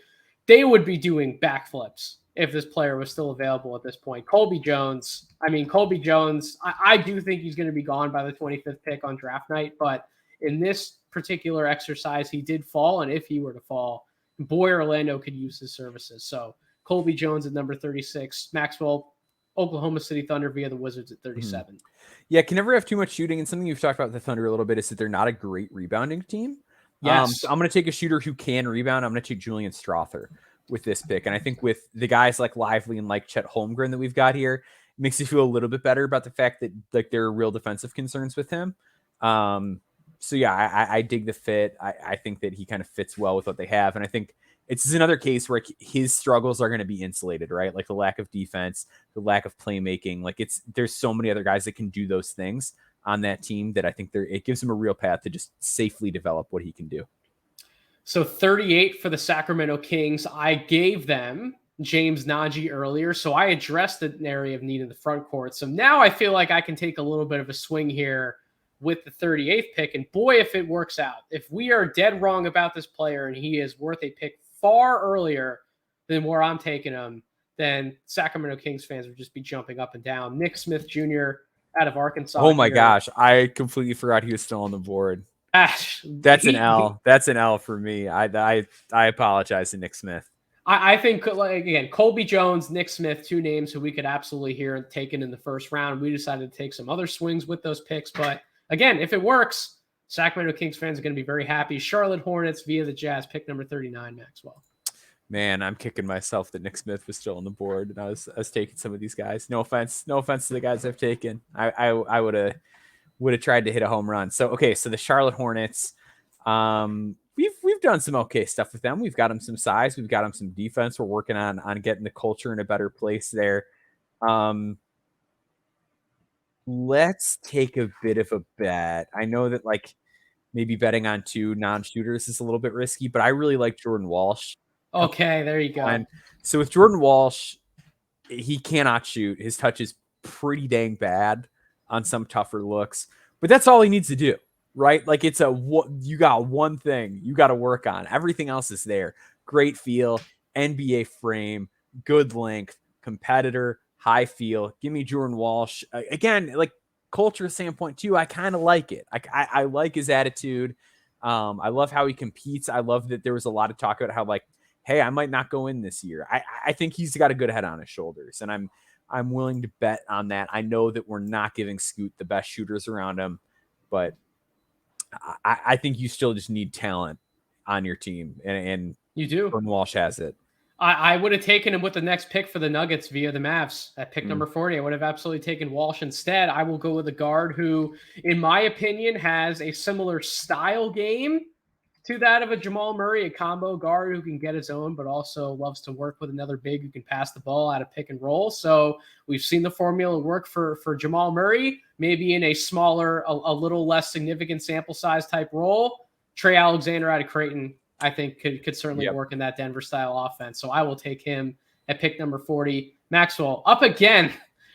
They would be doing backflips if this player was still available at this point. Colby Jones, I do think he's going to be gone by the 25th pick on draft night, but in this particular exercise, he did fall, and if he were to fall, boy, Orlando could use his services. So Colby Jones at number 36, Maxwell, Oklahoma City Thunder via the Wizards at 37. Yeah, can never have too much shooting, and something you've talked about with the Thunder a little bit is that they're not a great rebounding team. Yes. So I'm going to take a shooter who can rebound. I'm going to take Julian Strother with this pick. And I think with the guys like Lively and like Chet Holmgren that we've got here, it makes you feel a little bit better about the fact that like there are real defensive concerns with him. So yeah, I dig the fit. I think that he kind of fits well with what they have. And I think it's another case where his struggles are going to be insulated, right? Like the lack of defense, the lack of playmaking. Like there's so many other guys that can do those things on that team that I think it gives him a real path to just safely develop what he can do. So 38 for the Sacramento Kings. I gave them James Najee earlier, so I addressed an area of need in the front court. So now I feel like I can take a little bit of a swing here with the 38th pick. And boy, if it works out, if we are dead wrong about this player and he is worth a pick far earlier than where I'm taking him, then Sacramento Kings fans would just be jumping up and down. Nick Smith Jr. out of Arkansas. Oh my gosh, I completely forgot he was still on the board. That's an L. That's an L for me. I apologize to Nick Smith. I think, like, again, Colby Jones, Nick Smith, two names who we could absolutely hear taken in the first round. We decided to take some other swings with those picks. But again, if it works, Sacramento Kings fans are going to be very happy. Charlotte Hornets via the Jazz, pick number 39, Maxwell. Man, I'm kicking myself that Nick Smith was still on the board, and I was taking some of these guys. No offense to the guys I've taken. I would have tried to hit a home run. So okay, so the Charlotte Hornets, we've done some okay stuff with them. We've got them some size, we've got them some defense. We're working on getting the culture in a better place there. Let's take a bit of a bet. I know that like maybe betting on two non-shooters is a little bit risky, but I really like Jordan Walsh. Okay, there you go. And so with Jordan Walsh, he cannot shoot. His touch is pretty dang bad on some tougher looks, but that's all he needs to do, right? Like you got one thing you got to work on. Everything else is there. Great feel, NBA frame, good length, competitor, high feel. Give me Jordan Walsh. Again, like culture standpoint too, I kind of like it. I like his attitude. I love how he competes. I love that there was a lot of talk about how like, hey, I might not go in this year. I think he's got a good head on his shoulders, and I'm willing to bet on that. I know that we're not giving Scoot the best shooters around him, but I think you still just need talent on your team, and you do. Jordan Walsh has it. I would have taken him with the next pick for the Nuggets via the Mavs at pick number 40. I would have absolutely taken Walsh instead. I will go with a guard who, in my opinion, has a similar style game to that of a Jamal Murray, a combo guard who can get his own, but also loves to work with another big who can pass the ball out of pick and roll. So we've seen the formula work for Jamal Murray, maybe in a smaller, a little less significant sample size type role. Trey Alexander out of Creighton, I think could certainly work in that Denver style offense. So I will take him at pick number 40. Maxwell up again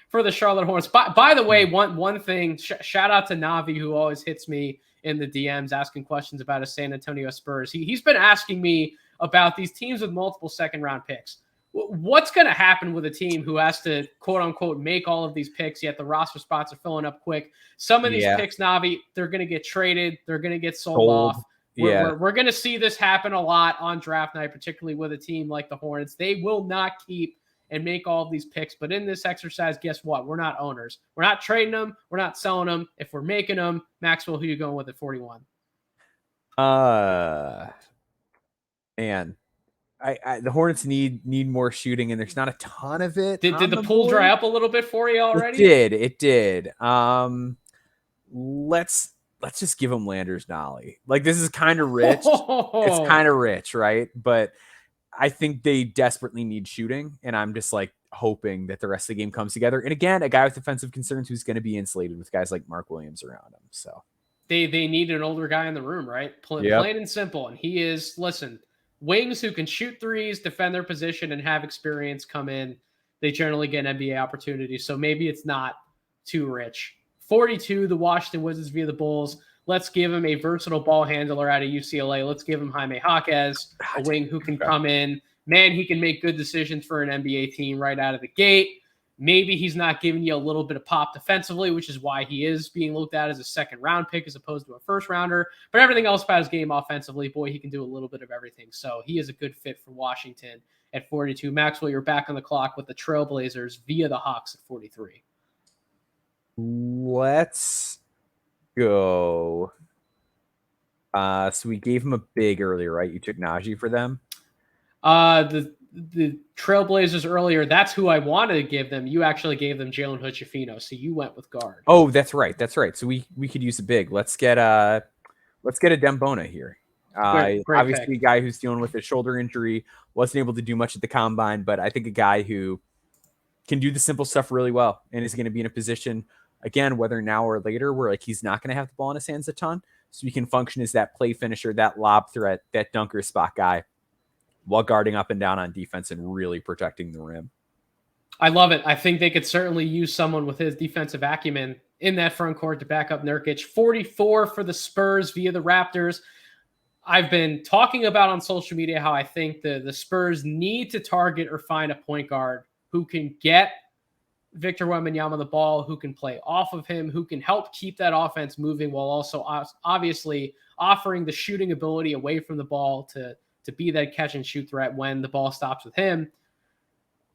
for the Charlotte Hornets. By the way, one thing, shout out to Navi, who always hits me in the DMs asking questions about a San Antonio Spurs. He's been asking me about these teams with multiple second round picks. What's going to happen with a team who has to, quote unquote, make all of these picks, yet the roster spots are filling up quick? Some of these picks, Navi, they're going to get traded. They're going to get sold off. We're going to see this happen a lot on draft night, particularly with a team like the Hornets. They will not keep and make all of these picks. But in this exercise, guess what? We're not owners. We're not trading them. We're not selling them. If we're making them, Maxwell, who you going with at 41? Man, the Hornets need more shooting, and there's not a ton of it. Did the pool dry up a little bit for you already? It did. Let's just give him Landers Nolly. Like, this is kind of rich. It's kind of rich, right? But I think they desperately need shooting, and I'm just like hoping that the rest of the game comes together. And again, a guy with defensive concerns who's going to be insulated with guys like Mark Williams around him. So they need an older guy in the room, right? Plain and simple. And he is, listen, wings who can shoot threes, defend their position, and have experience come in. They generally get NBA opportunities. So maybe it's not too rich. 42, the Washington Wizards via the Bulls. Let's give him a versatile ball handler out of UCLA. Let's give him Jaime Jaquez, a wing who can come in. Man, he can make good decisions for an NBA team right out of the gate. Maybe he's not giving you a little bit of pop defensively, which is why he is being looked at as a second round pick as opposed to a first rounder. But everything else about his game offensively, boy, he can do a little bit of everything. So he is a good fit for Washington at 42. Maxwell, you're back on the clock with the Trailblazers via the Hawks at 43. Let's go. So we gave him a big earlier, right? You took Najee for them. The Trailblazers earlier, that's who I wanted to give them. You actually gave them Jalen Hood-Schifino, so you went with guard. Oh, that's right. So we could use a big. Let's get a Dembona here. Great obviously pick. A guy who's dealing with a shoulder injury, wasn't able to do much at the combine, but I think a guy who can do the simple stuff really well and is going to be in a position, again, whether now or later, where like he's not going to have the ball in his hands a ton, so he can function as that play finisher, that lob threat, that dunker spot guy, while guarding up and down on defense and really protecting the rim. I love it. I think they could certainly use someone with his defensive acumen in that front court to back up Nurkic. 44 for the Spurs via the Raptors. I've been talking about on social media how I think the Spurs need to target or find a point guard who can get Victor Wembanyama the ball, who can play off of him, who can help keep that offense moving while also obviously offering the shooting ability away from the ball to to be that catch and shoot threat when the ball stops with him.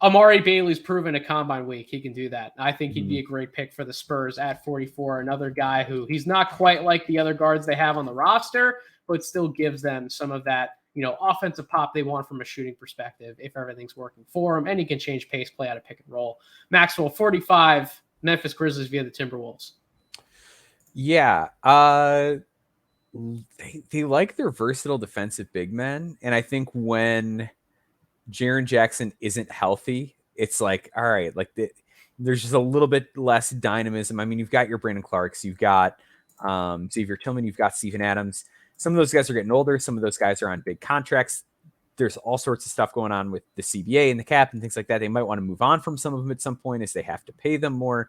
Amari Bailey's proven a combine week. He can do that. I think he'd be a great pick for the Spurs at 44. Another guy who he's not quite like the other guards they have on the roster, but still gives them some of that, offensive pop they want from a shooting perspective if everything's working for him. And he can change pace play out of pick and roll. Maxwell, 45, Memphis Grizzlies via the Timberwolves. Yeah. They like their versatile defensive big men. And I think when Jaren Jackson isn't healthy, it's like, all right, like there's just a little bit less dynamism. I mean, you've got your Brandon Clarks, you've got Xavier Tillman, you've got Steven Adams. Some of those guys are getting older. Some of those guys are on big contracts. There's all sorts of stuff going on with the CBA and the cap and things like that. They might want to move on from some of them at some point as they have to pay them more.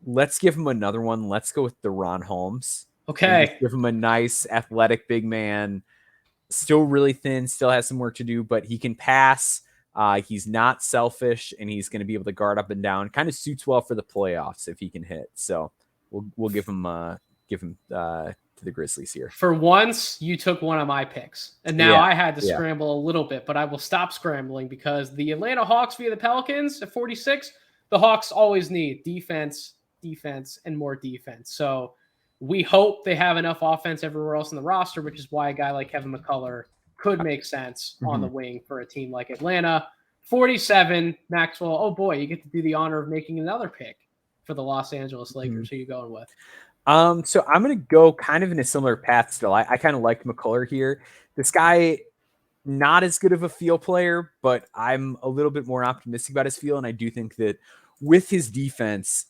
Let's give him another one. Let's go with DeRon Holmes. Okay. Give him a nice athletic big man. Still really thin, still has some work to do, but he can pass. He's not selfish, and he's going to be able to guard up and down. Kind of suits well for the playoffs if he can hit. So we'll give him to the Grizzlies here. For once, you took one of my picks, and now I had to scramble a little bit, but I will stop scrambling because the Atlanta Hawks via the Pelicans at 46, the Hawks always need defense, and more defense. So we hope they have enough offense everywhere else in the roster, which is why a guy like Kevin McCullough could make sense on the wing for a team like Atlanta. 47, Maxwell. Oh boy, you get to do the honor of making another pick for the Los Angeles Lakers. Who are you going with? So I'm going to go kind of in a similar path still. I kind of like McCullough here. This guy, not as good of a feel player, but I'm a little bit more optimistic about his feel. And I do think that with his defense,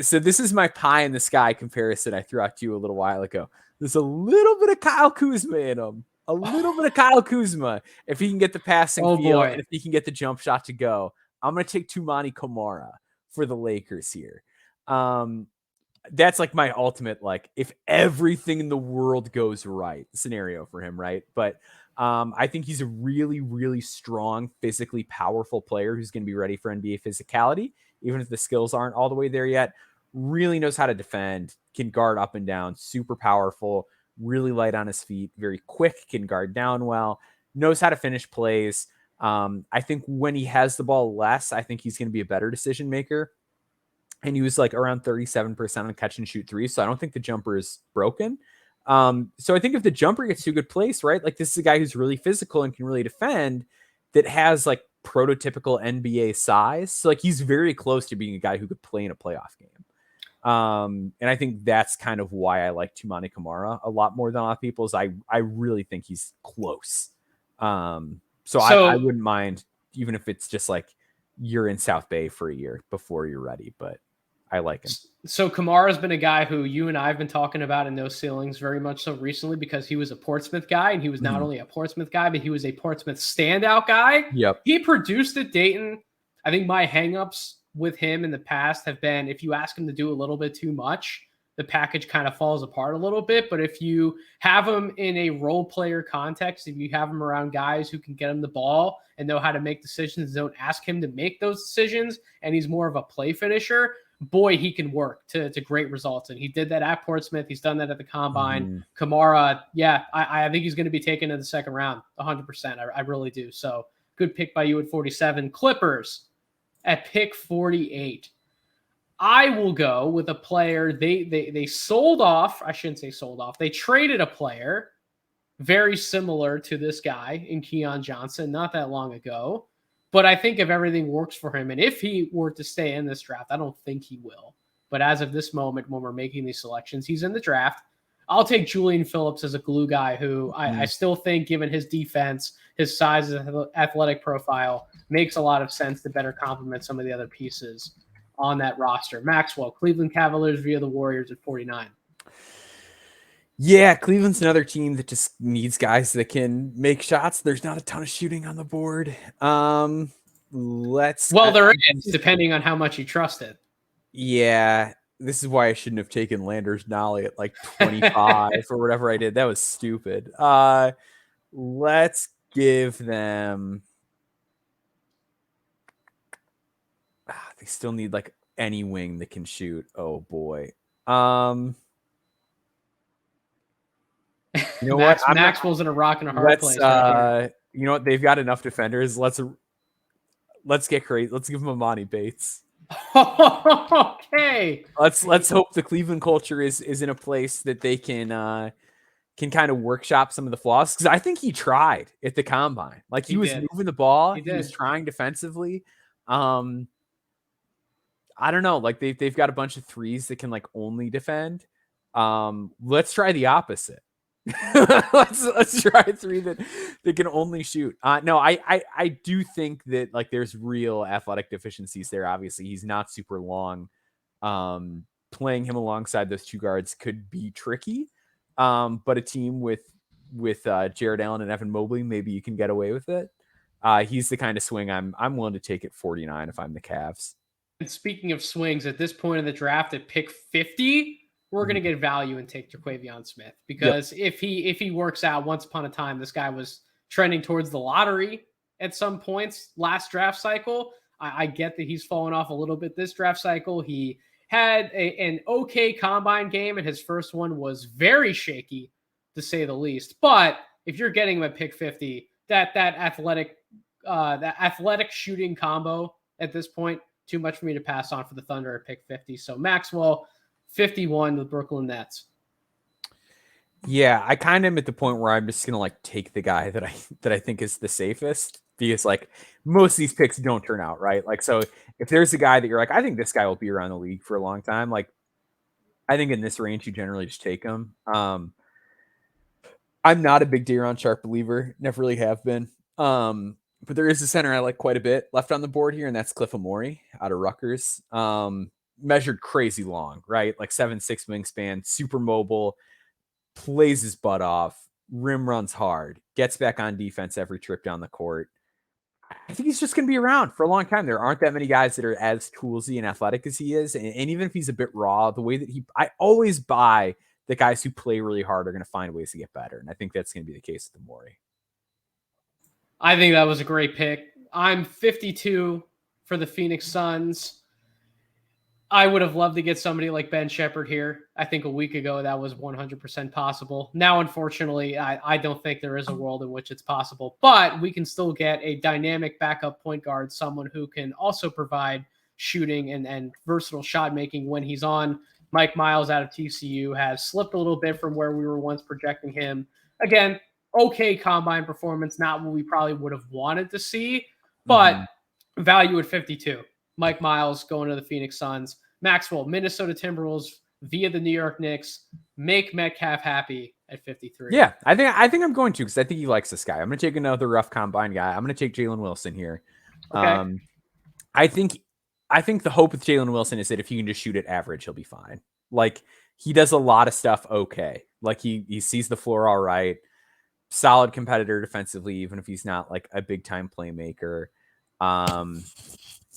so this is my pie in the sky comparison I threw out to you a little while ago. There's a little bit of Kyle Kuzma in him. A little bit of Kyle Kuzma. If he can get the passing feel and if he can get the jump shot to go, I'm going to take Toumani Camara for the Lakers here. That's like my ultimate, like, if everything in the world goes right scenario for him, right? But I think he's a really, really strong, physically powerful player who's going to be ready for NBA physicality, even if the skills aren't all the way there yet. Really knows how to defend, can guard up and down, super powerful, really light on his feet, very quick, can guard down well, knows how to finish plays. I think when he has the ball less, I think he's going to be a better decision maker. And he was like around 37% on catch and shoot three. So I don't think the jumper is broken. So I think if the jumper gets to a good place, right? Like this is a guy who's really physical and can really defend, that has like prototypical NBA size. So like he's very close to being a guy who could play in a playoff game. And I think that's kind of why I like Toumani Camara a lot more than a lot of people. Is I really think he's close. So I wouldn't mind, even if it's just like you're in South Bay for a year before you're ready, but I like him. So Kamara's been a guy who you and I have been talking about in those ceilings very much so recently, because he was a Portsmouth guy, and he was not only a Portsmouth guy, but he was a Portsmouth standout guy. Yep. He produced at Dayton. I think my hangups with him in the past have been, if you ask him to do a little bit too much, the package kind of falls apart a little bit. But if you have him in a role player context, if you have him around guys who can get him the ball and know how to make decisions, don't ask him to make those decisions, and he's more of a play finisher, boy, he can work to great results. And he did that at Portsmouth. He's done that at the Combine. Kamara, I think he's going to be taken in the second round, 100%. I really do. So good pick by you at 47. Clippers at pick 48. I will go with a player they sold off. I shouldn't say sold off. They traded a player very similar to this guy in Keon Johnson not that long ago. But I think if everything works for him, and if he were to stay in this draft, I don't think he will. But as of this moment, when we're making these selections, he's in the draft. I'll take Julian Phillips as a glue guy who I still think, given his defense, his size, his athletic profile, makes a lot of sense to better complement some of the other pieces on that roster. Maxwell, Cleveland Cavaliers via the Warriors at 49. Yeah, Cleveland's another team that just needs guys that can make shots. There's not a ton of shooting on the board. There is, depending on how much you trust it. Yeah, this is why I shouldn't have taken Landers Nolly at like 25 or whatever I did. That was stupid. Let's give them. They still need like any wing that can shoot. Oh boy. You know what? Maxwell's in a rock and a hard Let's place right here. you know what? They've got enough defenders. Let's get crazy. Let's give him Amani Bates. Okay. Let's hope the Cleveland culture is in a place that they can kind of workshop some of the flaws, because I think he tried at the combine. Like he was moving the ball, he was trying defensively. I don't know. Like they've got a bunch of threes that can like only defend. Let's try the opposite. let's try a three that can only shoot. No, I do think that like there's real athletic deficiencies there. Obviously, he's not super long. Playing him alongside those two guards could be tricky. But a team with Jared Allen and Evan Mobley, maybe you can get away with it. He's the kind of swing I'm willing to take at 49 if I'm the Cavs. And speaking of swings, at this point in the draft at pick 50, we're going to get value and take Jaquavion Smith, because if he works out, once upon a time, this guy was trending towards the lottery at some points last draft cycle. I get that he's fallen off a little bit this draft cycle. He had an okay combine game, and his first one was very shaky, to say the least. But if you're getting him at pick 50, that athletic shooting combo at this point, too much for me to pass on for the Thunder at pick 50. So Maxwell, 51, the Brooklyn Nets. Yeah, I kind of am at the point where I'm just gonna like take the guy that I think is the safest, because like most of these picks don't turn out right. Like, so if there's a guy that you're like, I think this guy will be around the league for a long time, like I think in this range you generally just take him. I'm not a big Day'Ron Sharpe believer, never really have been. But there is a center I like quite a bit left on the board here, and that's Cliff Amore out of Rutgers. Measured crazy long, right? Like 7'6" wingspan, super mobile, plays his butt off, rim runs hard, gets back on defense every trip down the court. I think he's just going to be around for a long time. There aren't that many guys that are as toolsy and athletic as he is. And even if he's a bit raw, the way that I always buy the guys who play really hard are going to find ways to get better. And I think that's going to be the case with Amore. I think that was a great pick. I'm 52 for the Phoenix Suns. I would have loved to get somebody like Ben Shepherd here. I think a week ago that was 100% possible. Now, unfortunately, I don't think there is a world in which it's possible. But we can still get a dynamic backup point guard, someone who can also provide shooting and versatile shot making when he's on. Mike Miles out of TCU has slipped a little bit from where we were once projecting him. Again, okay combine performance, not what we probably would have wanted to see, but value at 52. Mike Miles going to the Phoenix Suns. Maxwell, Minnesota Timberwolves via the New York Knicks. Make Metcalf happy at 53. Yeah, I think I'm going to, because I think he likes this guy. I'm going to take another rough combine guy. I'm going to take Jalen Wilson here. Okay. I think the hope with Jalen Wilson is that if he can just shoot at average, he'll be fine. Like, he does a lot of stuff okay. Like, he sees the floor all right. Solid competitor defensively, even if he's not like a big time playmaker.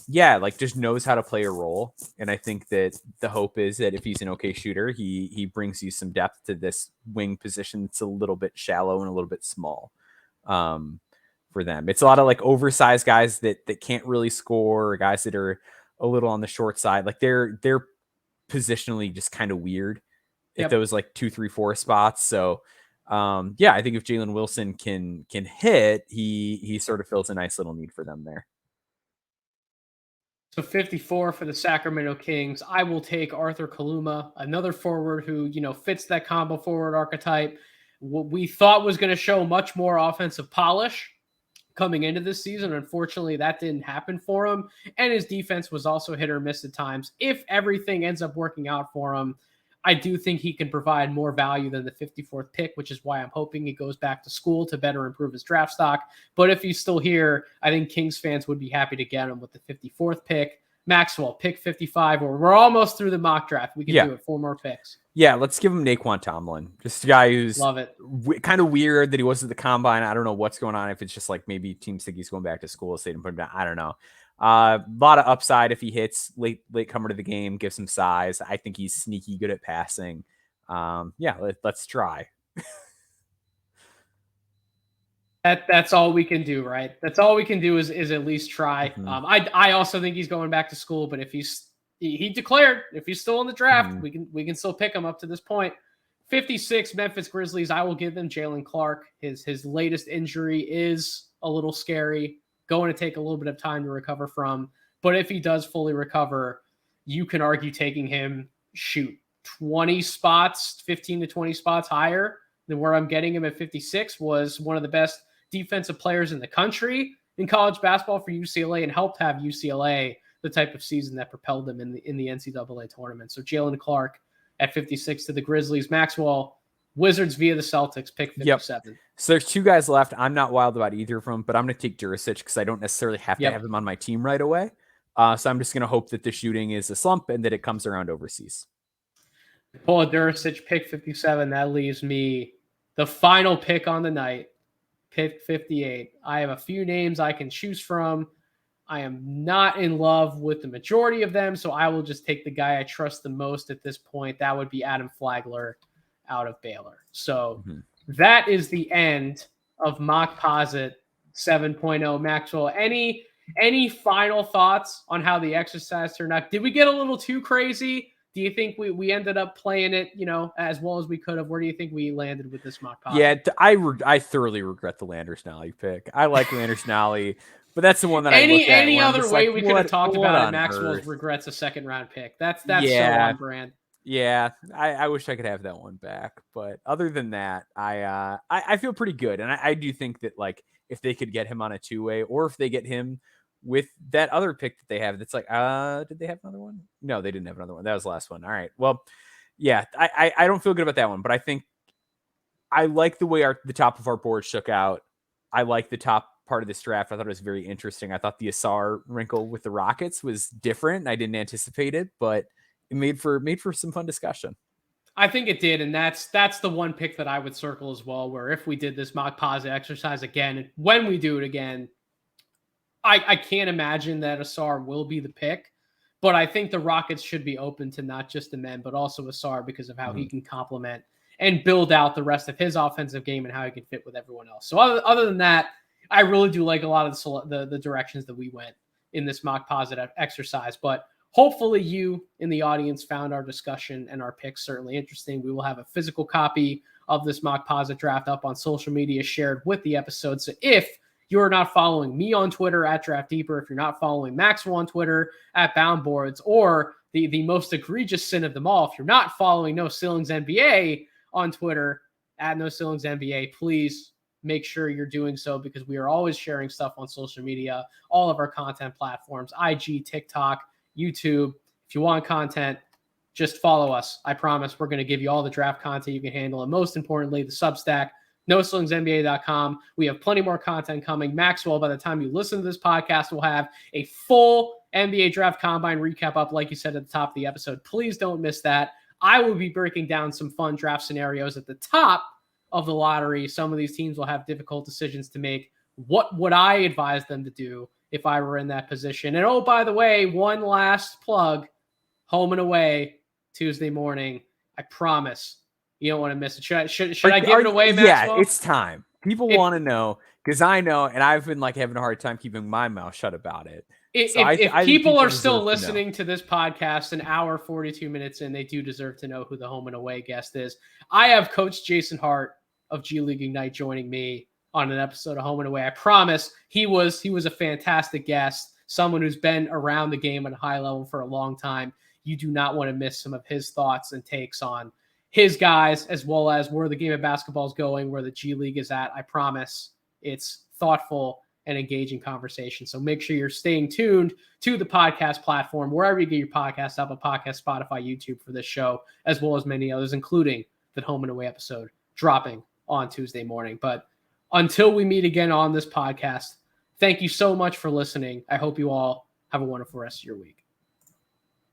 Yeah, like just knows how to play a role. And I think that the hope is that if he's an okay shooter, he brings you some depth to this wing position. It's a little bit shallow and a little bit small for them. It's a lot of like oversized guys that can't really score, or guys that are a little on the short side. Like they're positionally just kind of weird at those like 2, 3, 4 spots. So yeah, I think if Jalen Wilson can hit, he sort of fills a nice little need for them there. So 54 for the Sacramento Kings. I will take Arthur Kaluma, another forward who, fits that combo forward archetype. What we thought was going to show much more offensive polish coming into this season. Unfortunately, that didn't happen for him. And his defense was also hit or miss at times. If everything ends up working out for him, I do think he can provide more value than the 54th pick, which is why I'm hoping he goes back to school to better improve his draft stock. But if he's still here, I think Kings fans would be happy to get him with the 54th pick. Maxwell, pick 55. We're almost through the mock draft. We can do it. 4 more picks. Yeah, let's give him Naquan Tomlin. Just a guy who's love it. Kind of weird that he wasn't at the combine. I don't know what's going on. If it's just like maybe teams think he's going back to school, so they didn't put him down. I don't know. A lot of upside if he hits late comer to the game, gives him size. I think he's sneaky good at passing. Yeah, let's try. That's all we can do, right? That's all we can do is at least try. Mm-hmm. I also think he's going back to school, but if he declared, if he's still in the draft, we can still pick him up to this point. 56 Memphis Grizzlies. I will give them Jalen Clark. His latest injury is a little scary, going to take a little bit of time to recover from. But if he does fully recover, you can argue taking him, 20 spots, 15 to 20 spots higher than where I'm getting him at 56. Was one of the best defensive players in the country in college basketball for UCLA and helped have UCLA the type of season that propelled them in the NCAA tournament. So Jalen Clark at 56 to the Grizzlies. Maxwell, Wizards via the Celtics, pick 57. Yep. So there's 2 guys left. I'm not wild about either of them, but I'm going to take Jurisic because I don't necessarily have to have him on my team right away. So I'm just going to hope that the shooting is a slump and that it comes around overseas. Pull a Jurisic, pick 57. That leaves me the final pick on the night, pick 58. I have a few names I can choose from. I am not in love with the majority of them, so I will just take the guy I trust the most at this point. That would be Adam Flagler out of Baylor. So that is the end of Mockposite 7.0. Maxwell, any final thoughts on how the exercise turned out? Did we get a little too crazy? Do you think we ended up playing it, as well as we could have? Where do you think we landed with this Mockposite? Yeah, I thoroughly regret the Landers Nolly pick. I like Landers Nolly, but that's the one that any other way we could have talked about it. Maxwell's earth? Regrets a second round pick. That's so on brand. Yeah, I wish I could have that one back, but other than that, I feel pretty good, and I do think that like if they could get him on a 2-way, or if they get him with that other pick that they have, that's like, did they have another one? No, they didn't have another one. That was the last one. All right, well, yeah, I don't feel good about that one, but I think I like the way the top of our board shook out. I like the top part of this draft. I thought it was very interesting. I thought the Asar wrinkle with the Rockets was different. I didn't anticipate it, but it made for some fun discussion. I think it did, and that's the one pick that I would circle as well, where if we did this Mockposite exercise again, and when we do it again, I can't imagine that Asar will be the pick, but I think the Rockets should be open to not just the men, but also Asar because of how he can complement and build out the rest of his offensive game and how he can fit with everyone else. So other than that, I really do like a lot of the directions that we went in this Mockposite exercise, but hopefully you in the audience found our discussion and our picks certainly interesting. We will have a physical copy of this Mockposite draft up on social media shared with the episode. So if you're not following me on Twitter at DraftDeeper, if you're not following Maxwell on Twitter at Boundboards, or the most egregious sin of them all, if you're not following No Ceilings NBA on Twitter at No Ceilings NBA, please make sure you're doing so because we are always sharing stuff on social media, all of our content platforms, IG, TikTok, YouTube. If you want content, just follow us. I promise we're going to give you all the draft content you can handle. And most importantly, the Substack, NoCeilingsNBA.com. We have plenty more content coming. Maxwell, by the time you listen to this podcast, will have a full NBA draft combine recap up, like you said at the top of the episode. Please don't miss that. I will be breaking down some fun draft scenarios at the top of the lottery. Some of these teams will have difficult decisions to make. What would I advise them to do if I were in that position? And oh, by the way, one last plug, home and away Tuesday morning. I promise you don't want to miss it. Should I give it away, Maxwell? Yeah, it's time. People want to know because I know, and I've been like having a hard time keeping my mouth shut about it. If people are still listening to this podcast an hour 42 minutes in, they do deserve to know who the home and away guest is. I have Coach Jason Hart of G League Ignite joining me on an episode of Home and Away. I promise he was a fantastic guest, someone who's been around the game at a high level for a long time. You do not want to miss some of his thoughts and takes on his guys, as well as where the game of basketball is going, where the G League is at. I promise it's thoughtful and engaging conversation. So make sure you're staying tuned to the podcast platform, wherever you get your podcasts, Apple Podcasts, Spotify, YouTube for this show, as well as many others, including the Home and Away episode dropping on Tuesday morning. But until we meet again on this podcast, thank you so much for listening. I hope you all have a wonderful rest of your week.